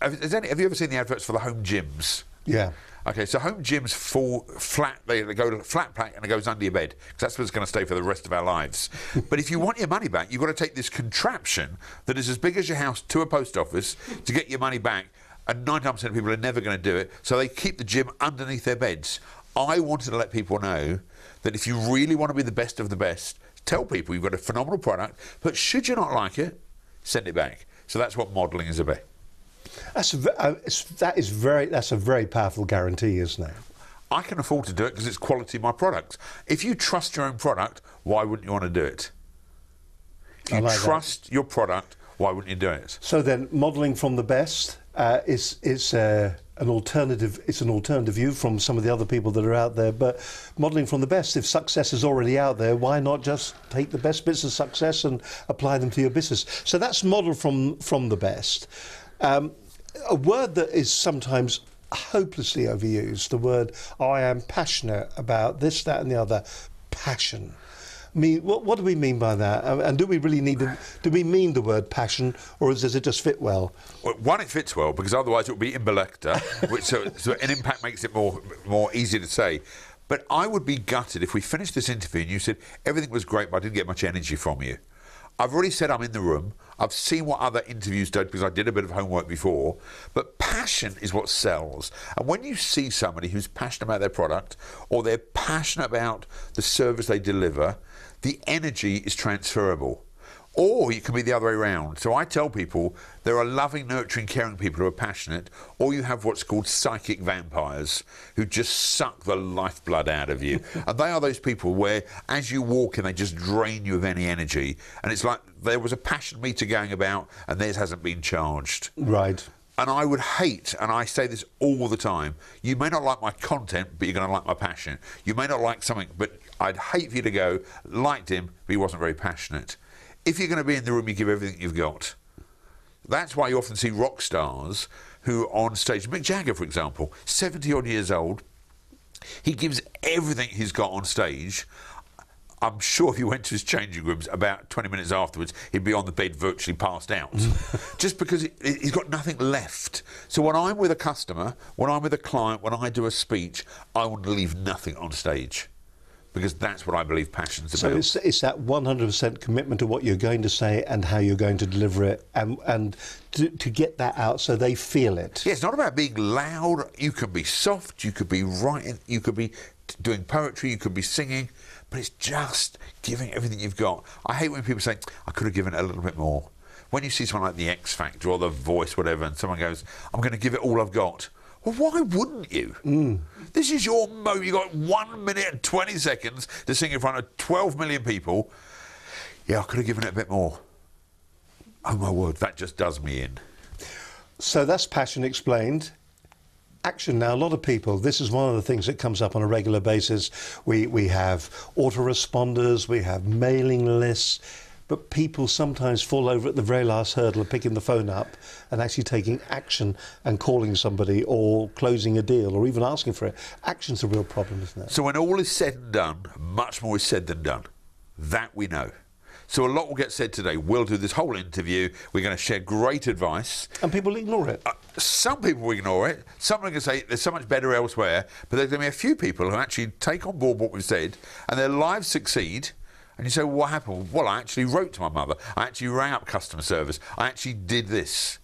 Have you ever seen the adverts for the home gyms? Yeah. Okay, so home gyms fall flat, they go flat pack and it goes under your bed, because that's where it's going to stay for the rest of our lives. But if you want your money back, you've got to take this contraption that is as big as your house to a post office to get your money back. And 99% of people are never going to do it, so they keep the gym underneath their beds. I wanted to let people know that if you really want to be the best of the best, tell people you've got a phenomenal product, but should you not like it, send it back. So that's what modelling is about. That's a very powerful guarantee, isn't it? I can afford to do it because it's quality of my product. If you trust your own product, why wouldn't you want to do it? If you trust your product, why wouldn't you do it? So then, modelling from the best is an alternative. It's an alternative view from some of the other people that are out there. But modelling from the best, if success is already out there, why not just take the best bits of success and apply them to your business? So that's model from the best. A word that is sometimes hopelessly overused, the word, I am passionate about this, that and the other. Passion. I mean, what do we mean by that? And do we really need to, do we mean the word passion, or does it just fit well? Well, one, it fits well, because otherwise it would be imbelecta, which so an impact makes it more easy to say. But I would be gutted if we finished this interview and you said, everything was great, but I didn't get much energy from you. I've already said I'm in the room. I've seen what other interviews did because I did a bit of homework before. But passion is what sells. And when you see somebody who's passionate about their product or they're passionate about the service they deliver, the energy is transferable. Or you can be the other way around. So I tell people there are loving, nurturing, caring people who are passionate, or you have what's called psychic vampires who just suck the lifeblood out of you. And they are those people where as you walk in, they just drain you of any energy. And it's like there was a passion meter going about and theirs hasn't been charged. Right. And I would hate, and I say this all the time, you may not like my content, but you're going to like my passion. You may not like something, but I'd hate for you to go, liked him, but he wasn't very passionate. If you're going to be in the room, you give everything you've got. That's why you often see rock stars who are on stage. Mick Jagger, for example, 70-odd years old, he gives everything he's got on stage. I'm sure if you went to his changing rooms about 20 minutes afterwards, he'd be on the bed virtually passed out. Just because he's got nothing left. So when I'm with a customer, when I'm with a client, when I do a speech, I want to leave nothing on stage. Because that's what I believe passion's about. So it's that 100% commitment to what you're going to say and how you're going to deliver it, and to get that out so they feel it. Yeah, it's not about being loud. You can be soft, you could be writing, you could be doing poetry, you could be singing, but it's just giving everything you've got. I hate when people say, I could have given it a little bit more. When you see someone like The X Factor or The Voice, whatever, and someone goes, I'm going to give it all I've got. Well, why wouldn't you? This is your moment. You've got 1 minute and 20 seconds to sing in front of 12 million people. Yeah, I could have given it a bit more. Oh, my word, that just does me in. So that's passion explained. Action now, a lot of people, this is one of the things that comes up on a regular basis. We have autoresponders, we have mailing lists, but people sometimes fall over at the very last hurdle of picking the phone up and actually taking action and calling somebody or closing a deal or even asking for it. Action's a real problem, isn't it? So when all is said and done, much more is said than done. That we know. So a lot will get said today. We'll do this whole interview. We're going to share great advice. And people ignore it. Some people will ignore it. Some are going to say there's so much better elsewhere. But there's going to be a few people who actually take on board what we've said and their lives succeed. And you say, well, what happened? Well, I actually wrote to my mother. I actually rang up customer service. I actually did this.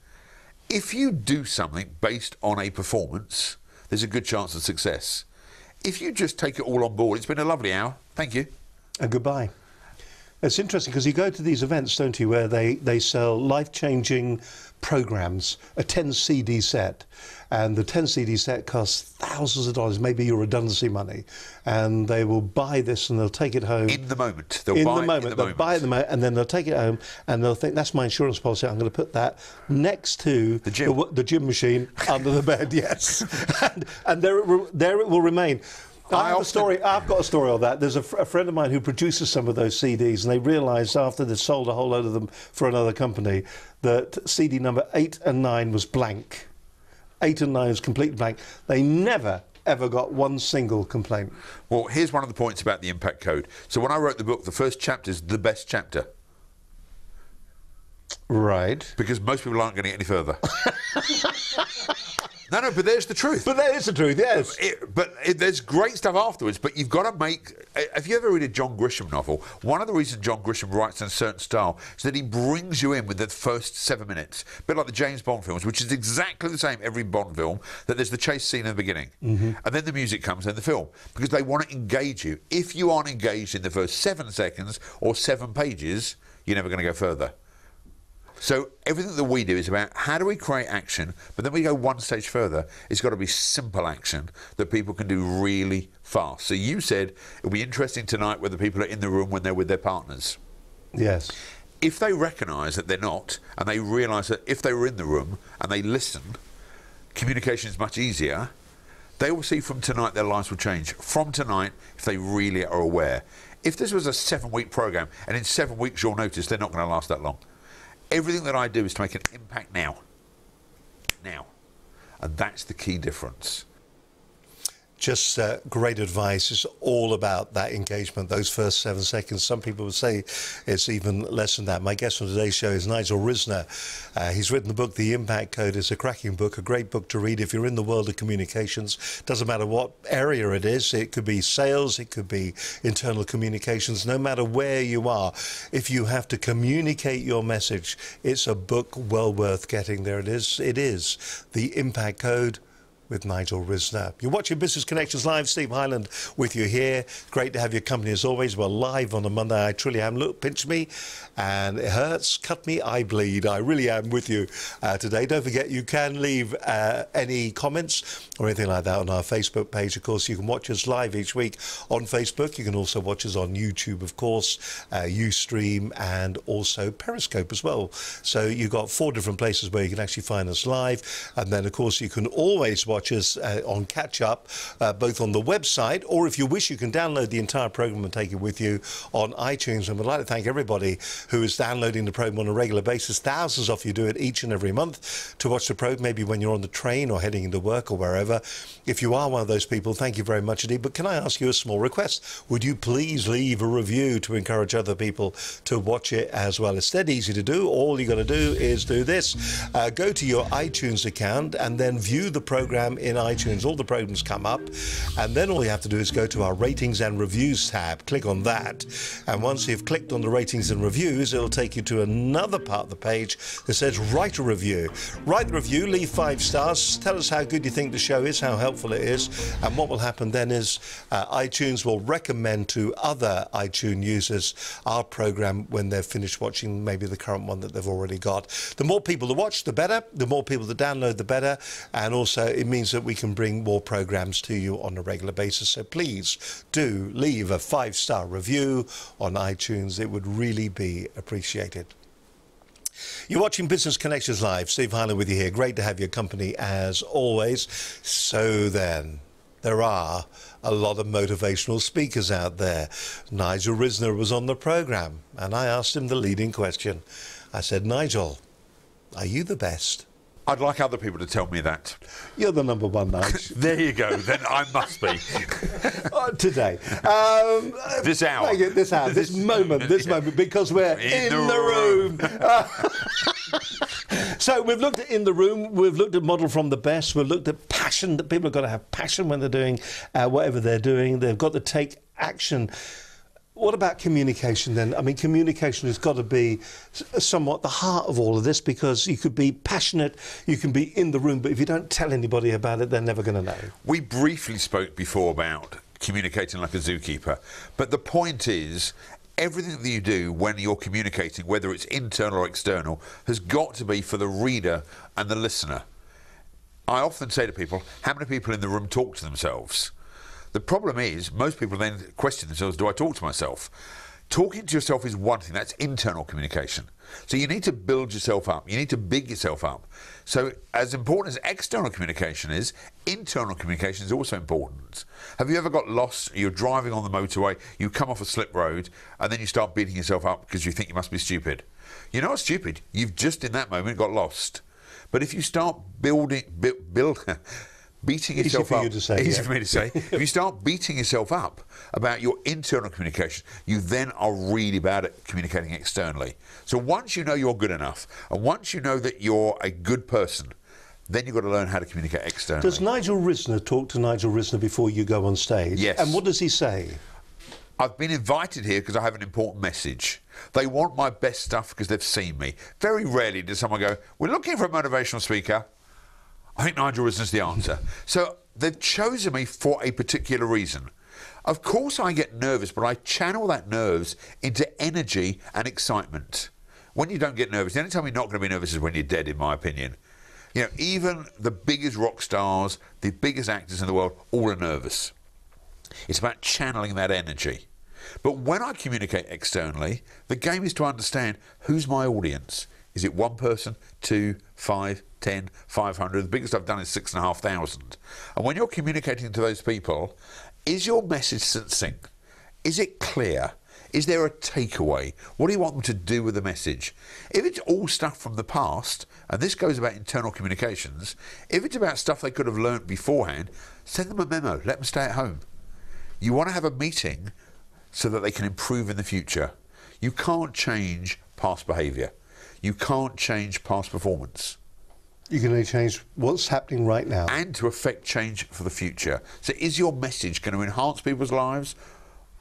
If you do something based on a performance, there's a good chance of success. If you just take it all on board, it's been a lovely hour. Thank you. And goodbye. It's interesting because you go to these events, don't you, where they sell life-changing programs, a 10 CD set, and the 10 CD set costs thousands of dollars, maybe your redundancy money, and they will buy this and they'll take it home. In the moment. They'll buy it in the moment, and then they'll take it home and they'll think, that's my insurance policy, I'm going to put that next to the gym machine under the bed, yes. and there it will remain. I've got a story on that. There's a friend of mine who produces some of those CDs, and they realised after they'd sold a whole load of them for another company that CD number 8 and 9 was blank. 8 and 9 was complete blank. They never, ever got one single complaint. Well, here's one of the points about the impact code. So when I wrote the book, the first chapter is the best chapter. Right. Because most people aren't going to get any further. No, but there's the truth. But that is the truth, yes. There's great stuff afterwards, but you've got to make... Have you ever read a John Grisham novel? One of the reasons John Grisham writes in a certain style is that he brings you in with the first 7 minutes. A bit like the James Bond films, which is exactly the same every Bond film, that there's the chase scene in the beginning. And then the music comes in the film, because they want to engage you. If you aren't engaged in the first 7 seconds or 7 pages, you're never going to go further. So everything that we do is about how do we create action, but then we go one stage further. It's got to be simple action that people can do really fast. So you said it'll be interesting tonight whether people are in the room when they're with their partners. Yes. If they recognise that they're not, and they realise that if they were in the room and they listen, communication is much easier, they will see from tonight their lives will change. From tonight, if they really are aware. If this was a 7-week programme, and in 7 weeks you'll notice they're not going to last that long. Everything that I do is to make an impact now. Now. And that's the key difference. Just great advice. It's all about that engagement, those first 7 seconds. Some people would say it's even less than that. My guest on today's show is Nigel Risner. He's written the book, The Impact Code. It's a cracking book, a great book to read if you're in the world of communications. Doesn't matter what area it is. It could be sales, it could be internal communications. No matter where you are, if you have to communicate your message, it's a book well worth getting. There it is. It is The Impact Code with Nigel Risner. You're watching Business Connections Live. Steve Hyland with you here. Great to have your company as always. We're live on a Monday. I truly am. Look, pinch me and it hurts. Cut me, I bleed. I really am with you today. Don't forget, you can leave any comments or anything like that on our Facebook page. Of course, you can watch us live each week on Facebook. You can also watch us on YouTube, of course, Ustream, and also Periscope as well. So you've got 4 different places where you can actually find us live. And then, of course, you can always watch us on catch up, both on the website, or if you wish, you can download the entire program and take it with you on iTunes. And we'd like to thank everybody who is downloading the program on a regular basis. Thousands of you do it each and every month to watch the program, maybe when you're on the train or heading into work or wherever. If you are one of those people, thank you very much indeed. But can I ask you a small request? Would you please leave a review to encourage other people to watch it as well? It's dead easy to do. All you got to do is do this. Go to your iTunes account and then view the program in iTunes. All the programs come up, and then all you have to do is go to our ratings and reviews tab. Click on that, and once you've clicked on the ratings and reviews, it'll take you to another part of the page that says write a review. Write the review, leave 5 stars, tell us how good you think the show is, how helpful it is, and what will happen then is iTunes will recommend to other iTunes users our program when they've finished watching maybe the current one that they've already got. The more people that watch, the better. The more people that download, the better. And also it means that we can bring more programs to you on a regular basis. So please do leave a 5-star review on iTunes. It would really be appreciated. You're watching Business Connections Live. Steve Hyland with you here. Great to have your company as always. So then, there are a lot of motivational speakers out there. Nigel Risner was on the program, and I asked him the leading question. I said, Nigel, are you the best? I'd like other people to tell me that. You're the number one, Nigel. There you go. Then I must be. Today. This hour. This hour, this moment, because we're in the room. So we've looked at in the room, we've looked at model from the best, we've looked at passion, that people have got to have passion when they're doing whatever they're doing. They've got to take action. What about communication then? I mean, communication has got to be somewhat the heart of all of this, because you could be passionate, you can be in the room, but if you don't tell anybody about it, they're never going to know. We briefly spoke before about communicating like a zookeeper, but the point is, everything that you do when you're communicating, whether it's internal or external, has got to be for the reader and the listener. I often say to people, how many people in the room talk to themselves? The problem is, most people then question themselves, do I talk to myself? Talking to yourself is one thing, that's internal communication. So you need to build yourself up, you need to big yourself up. So as important as external communication is, internal communication is also important. Have you ever got lost, you're driving on the motorway, you come off a slip road, and then you start beating yourself up because you think you must be stupid? You're not stupid, you've just in that moment got lost. But if you start beating yourself up. Easy for me to say. If you start beating yourself up about your internal communication, you then are really bad at communicating externally. So once you know you're good enough, and once you know that you're a good person, then you've got to learn how to communicate externally. Does Nigel Risner talk to Nigel Risner before you go on stage? Yes. And what does he say? I've been invited here because I have an important message. They want my best stuff because they've seen me. Very rarely does someone go, we're looking for a motivational speaker. I think Nigel Risner's the answer. So they've chosen me for a particular reason. Of course I get nervous, but I channel that nerves into energy and excitement. When you don't get nervous, the only time you're not going to be nervous is when you're dead, in my opinion. You know, even the biggest rock stars, the biggest actors in the world, all are nervous. It's about channeling that energy. But when I communicate externally, the game is to understand who's my audience. Is it one person, 2, 5, 10, 500? The biggest I've done is 6,500. And when you're communicating to those people, is your message succinct? Is it clear? Is there a takeaway? What do you want them to do with the message? If it's all stuff from the past, and this goes about internal communications, if it's about stuff they could have learnt beforehand, send them a memo, let them stay at home. You want to have a meeting so that they can improve in the future. You can't change past behaviour. You can't change past performance. You can only change what's happening right now. And to affect change for the future. So is your message going to enhance people's lives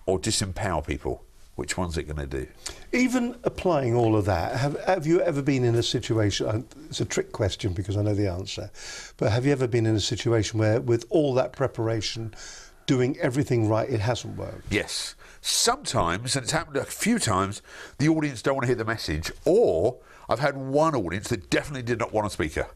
or disempower people? Which one's it going to do? Even applying all of that, have you ever been in a situation, it's a trick question because I know the answer, but have you ever been in a situation where with all that preparation, doing everything right, it hasn't worked? Yes. Sometimes, and it's happened a few times, the audience don't want to hear the message, or I've had one audience that definitely did not want a speaker.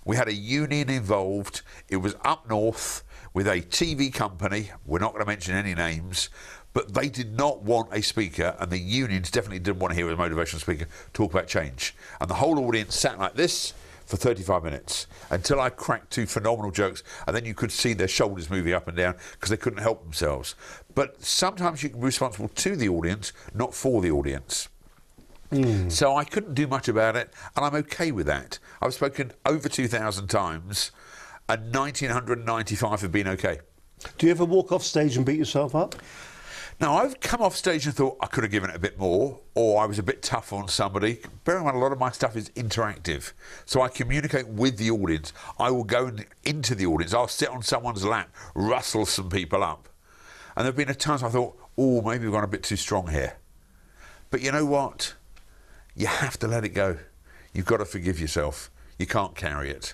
We had a union involved. It was up north with a TV company. We're not going to mention any names, but they did not want a speaker, and the unions definitely didn't want to hear a motivational speaker talk about change. And the whole audience sat like this for 35 minutes until I cracked two phenomenal jokes, and then you could see their shoulders moving up and down because they couldn't help themselves. But sometimes you can be responsible to the audience, not for the audience. So I couldn't do much about it, and I'm okay with that. I've spoken over 2,000 times, and 1,995 have been okay. Do you ever walk off stage and beat yourself up? Now, I've come off stage and thought I could have given it a bit more, or I was a bit tough on somebody. Bear in mind, a lot of my stuff is interactive, so I communicate with the audience. I will go into the audience. I'll sit on someone's lap, rustle some people up. And there have been times I thought, oh, maybe we've gone a bit too strong here. But you know what? You have to let it go. You've got to forgive yourself. You can't carry it.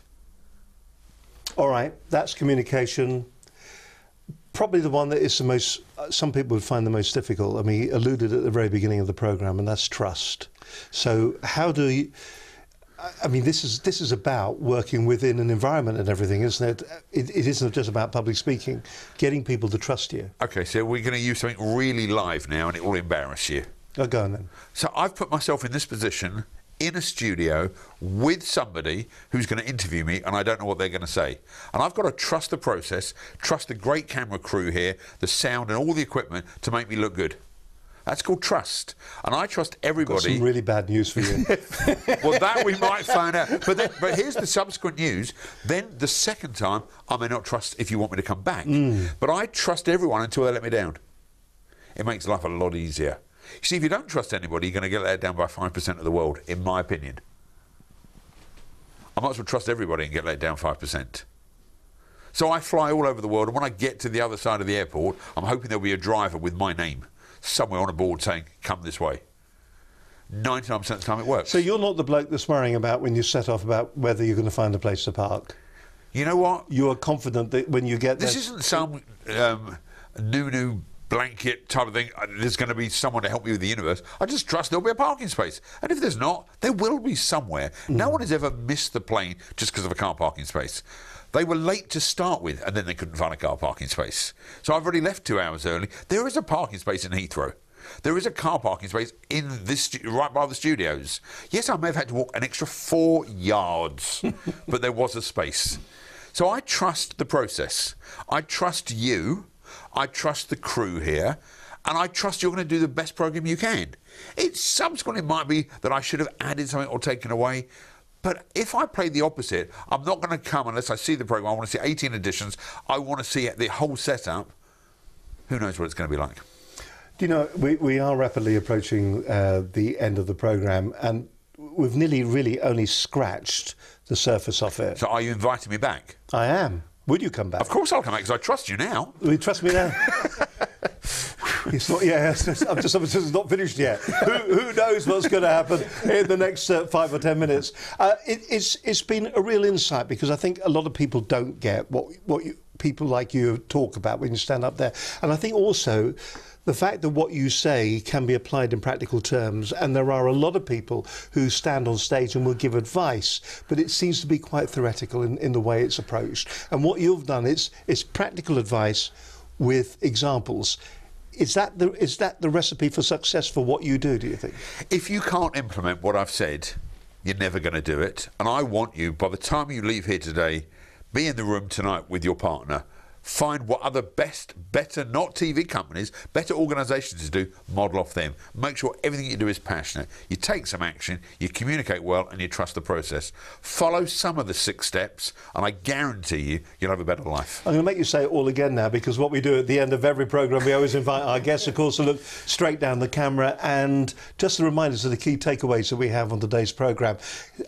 All right, that's communication. Probably the one that is the most, some people would find the most difficult. I mean, he alluded at the very beginning of the programme, and that's trust. So how do you, I mean, this is about working within an environment and everything, isn't it? It isn't just about public speaking, getting people to trust you. OK, so we're going to use something really live now, and it will embarrass you. Oh, go on then. So I've put myself in this position in a studio with somebody who's going to interview me, and I don't know what they're going to say. And I've got to trust the process, trust the great camera crew here, the sound and all the equipment to make me look good. That's called trust. And I trust everybody. Got some really bad news for you. Well, that we might find out. But here's the subsequent news. Then the second time, I may not trust if you want me to come back. But I trust everyone until they let me down. It makes life a lot easier. You see, if you don't trust anybody, you're going to get let down by 5% of the world, in my opinion. I might as well trust everybody and get let down 5%. So I fly all over the world, and when I get to the other side of the airport, I'm hoping there'll be a driver with my name somewhere on a board saying, come this way. 99% of the time it works. So you're not the bloke that's worrying about when you set off about whether you're going to find a place to park? You know what? You are confident that when you get there... This isn't some new blanket type of thing. There's going to be someone to help me with the universe. I just trust there'll be a parking space. And if there's not, there will be somewhere. No one has ever missed the plane just because of a car parking space. They were late to start with, and then they couldn't find a car parking space. So I've already left 2 hours early. There is a parking space in Heathrow. There is a car parking space in this right by the studios. Yes, I may have had to walk an extra 4 yards, but there was a space. So I trust the process. I trust you. I trust the crew here, and I trust you're going to do the best programme you can. It subsequently might be that I should have added something or taken away, but if I play the opposite, I'm not going to come unless I see the programme. I want to see 18 editions. I want to see the whole setup. Who knows what it's going to be like? Do you know, we are rapidly approaching the end of the programme, and we've nearly really only scratched the surface of it. So are you inviting me back? I am. Would you come back? Of course I'll come back, because I trust you now. Will you trust me now? It's not. Yeah, it's not finished yet. Who knows what's going to happen in the next 5 or 10 minutes? It's been a real insight, because I think a lot of people don't get what people like you talk about when you stand up there, and I think also the fact that what you say can be applied in practical terms, and there are a lot of people who stand on stage and will give advice, but it seems to be quite theoretical in the way it's approached. And what you've done is practical advice with examples. Is that the recipe for success for what you do you think? If you can't implement what I've said, you're never going to do it. And I want you, by the time you leave here today, be in the room tonight with your partner, Find what other better, not TV companies, better organisations do, model off them. Make sure everything you do is passionate. You take some action, you communicate well, and you trust the process. Follow some of the 6 steps, and I guarantee you, you'll have a better life. I'm going to make you say it all again now, because what we do at the end of every programme, we always invite our guests, of course, to look straight down the camera, and just a reminder of the key takeaways that we have on today's programme.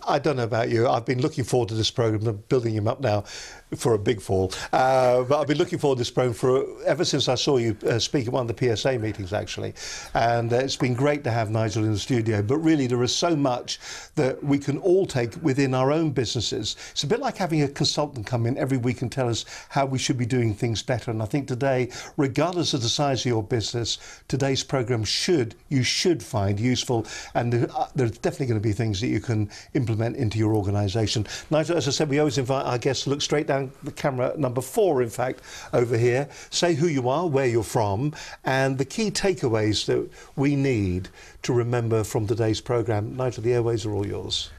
I don't know about you, I've been looking forward to this programme. I'm building him up now for a big fall, but I've been looking forward to this programme ever since I saw you speak at one of the PSA meetings, actually, and it's been great to have Nigel in the studio. But really, there is so much that we can all take within our own businesses. It's a bit like having a consultant come in every week and tell us how we should be doing things better. And I think today, regardless of the size of your business, today's programme you should find useful, and there's definitely going to be things that you can implement into your organisation. Nigel, as I said, we always invite our guests to look straight down the camera, number 4 in fact, over here. Say who you are, where you're from, and the key takeaways that we need to remember from today's programme. Nigel, the airways are all yours.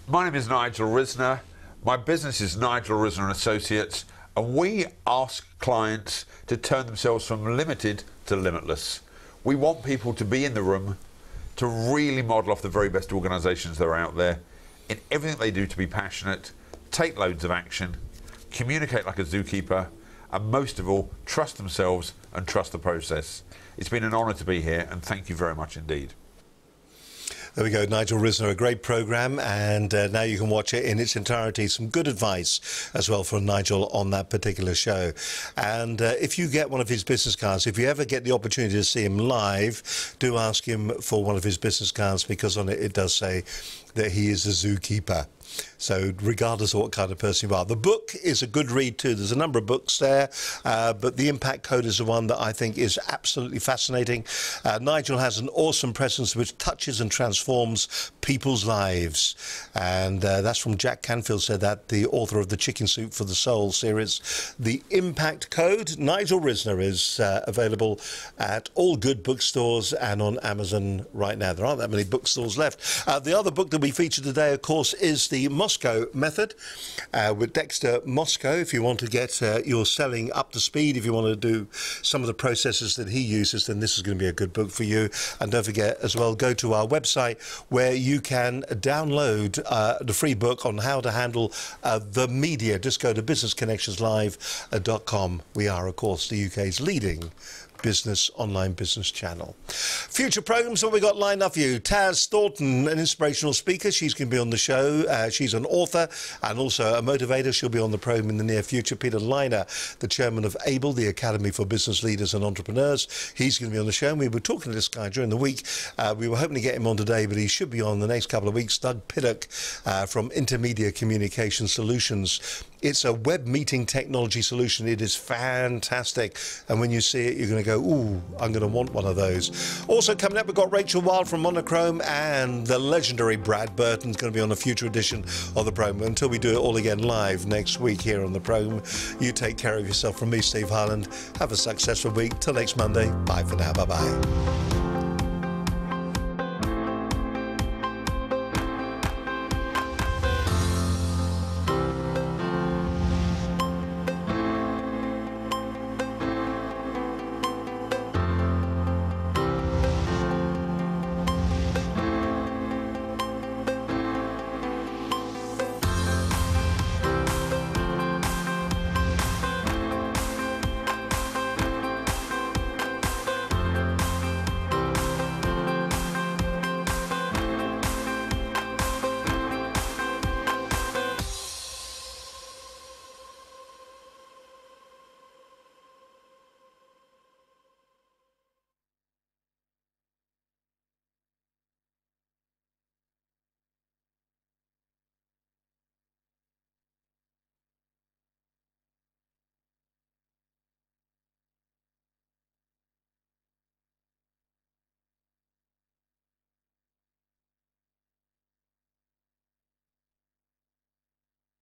My name is Nigel Risner. My business is Nigel Risner and Associates, and we ask clients to turn themselves from limited to limitless. We want people to be in the room, to really model off the very best organisations that are out there, in everything they do to be passionate, take loads of action, communicate like a zookeeper, and most of all, trust themselves and trust the process. It's been an honour to be here, and thank you very much indeed. There we go, Nigel Risner, a great programme, and now you can watch it in its entirety. Some good advice as well from Nigel on that particular show. And if you get one of his business cards, if you ever get the opportunity to see him live, do ask him for one of his business cards, because on it does say that he is a zookeeper. So regardless of what kind of person you are. The book is a good read too. There's a number of books there, but the Impact Code is the one that I think is absolutely fascinating. Nigel has an awesome presence which touches and transforms people's lives. And that's from Jack Canfield, said that, the author of the Chicken Soup for the Soul series. The Impact Code. Nigel Risner is available at all good bookstores and on Amazon right now. There aren't that many bookstores left. The other book that we feature today, of course, is the Moscow Method with Dexter Moscow. If you want to get your selling up to speed, if you want to do some of the processes that he uses, then this is going to be a good book for you. And don't forget as well, go to our website where you can download the free book on how to handle the media. Just go to businessconnectionslive.com. We are, of course, the UK's leading online business channel. Future programmes, what we got lined up for you? Taz Thornton, an inspirational speaker. She's going to be on the show. She's an author and also a motivator. She'll be on the programme in the near future. Peter Liner, the chairman of ABLE, the Academy for Business Leaders and Entrepreneurs. He's going to be on the show. And we were talking to this guy during the week. We were hoping to get him on today, but he should be on the next couple of weeks. Doug Piddock from Intermedia Communication Solutions. It's a web meeting technology solution. It is fantastic. And when you see it, you're going to go, ooh, I'm going to want one of those. Also coming up, we've got Rachel Wild from Monochrome, and the legendary Brad Burton's going to be on a future edition of the program. Until we do it all again live next week here on the program, you take care of yourself. From me, Steve Hyland. Have a successful week. Till next Monday. Bye for now. Bye-bye.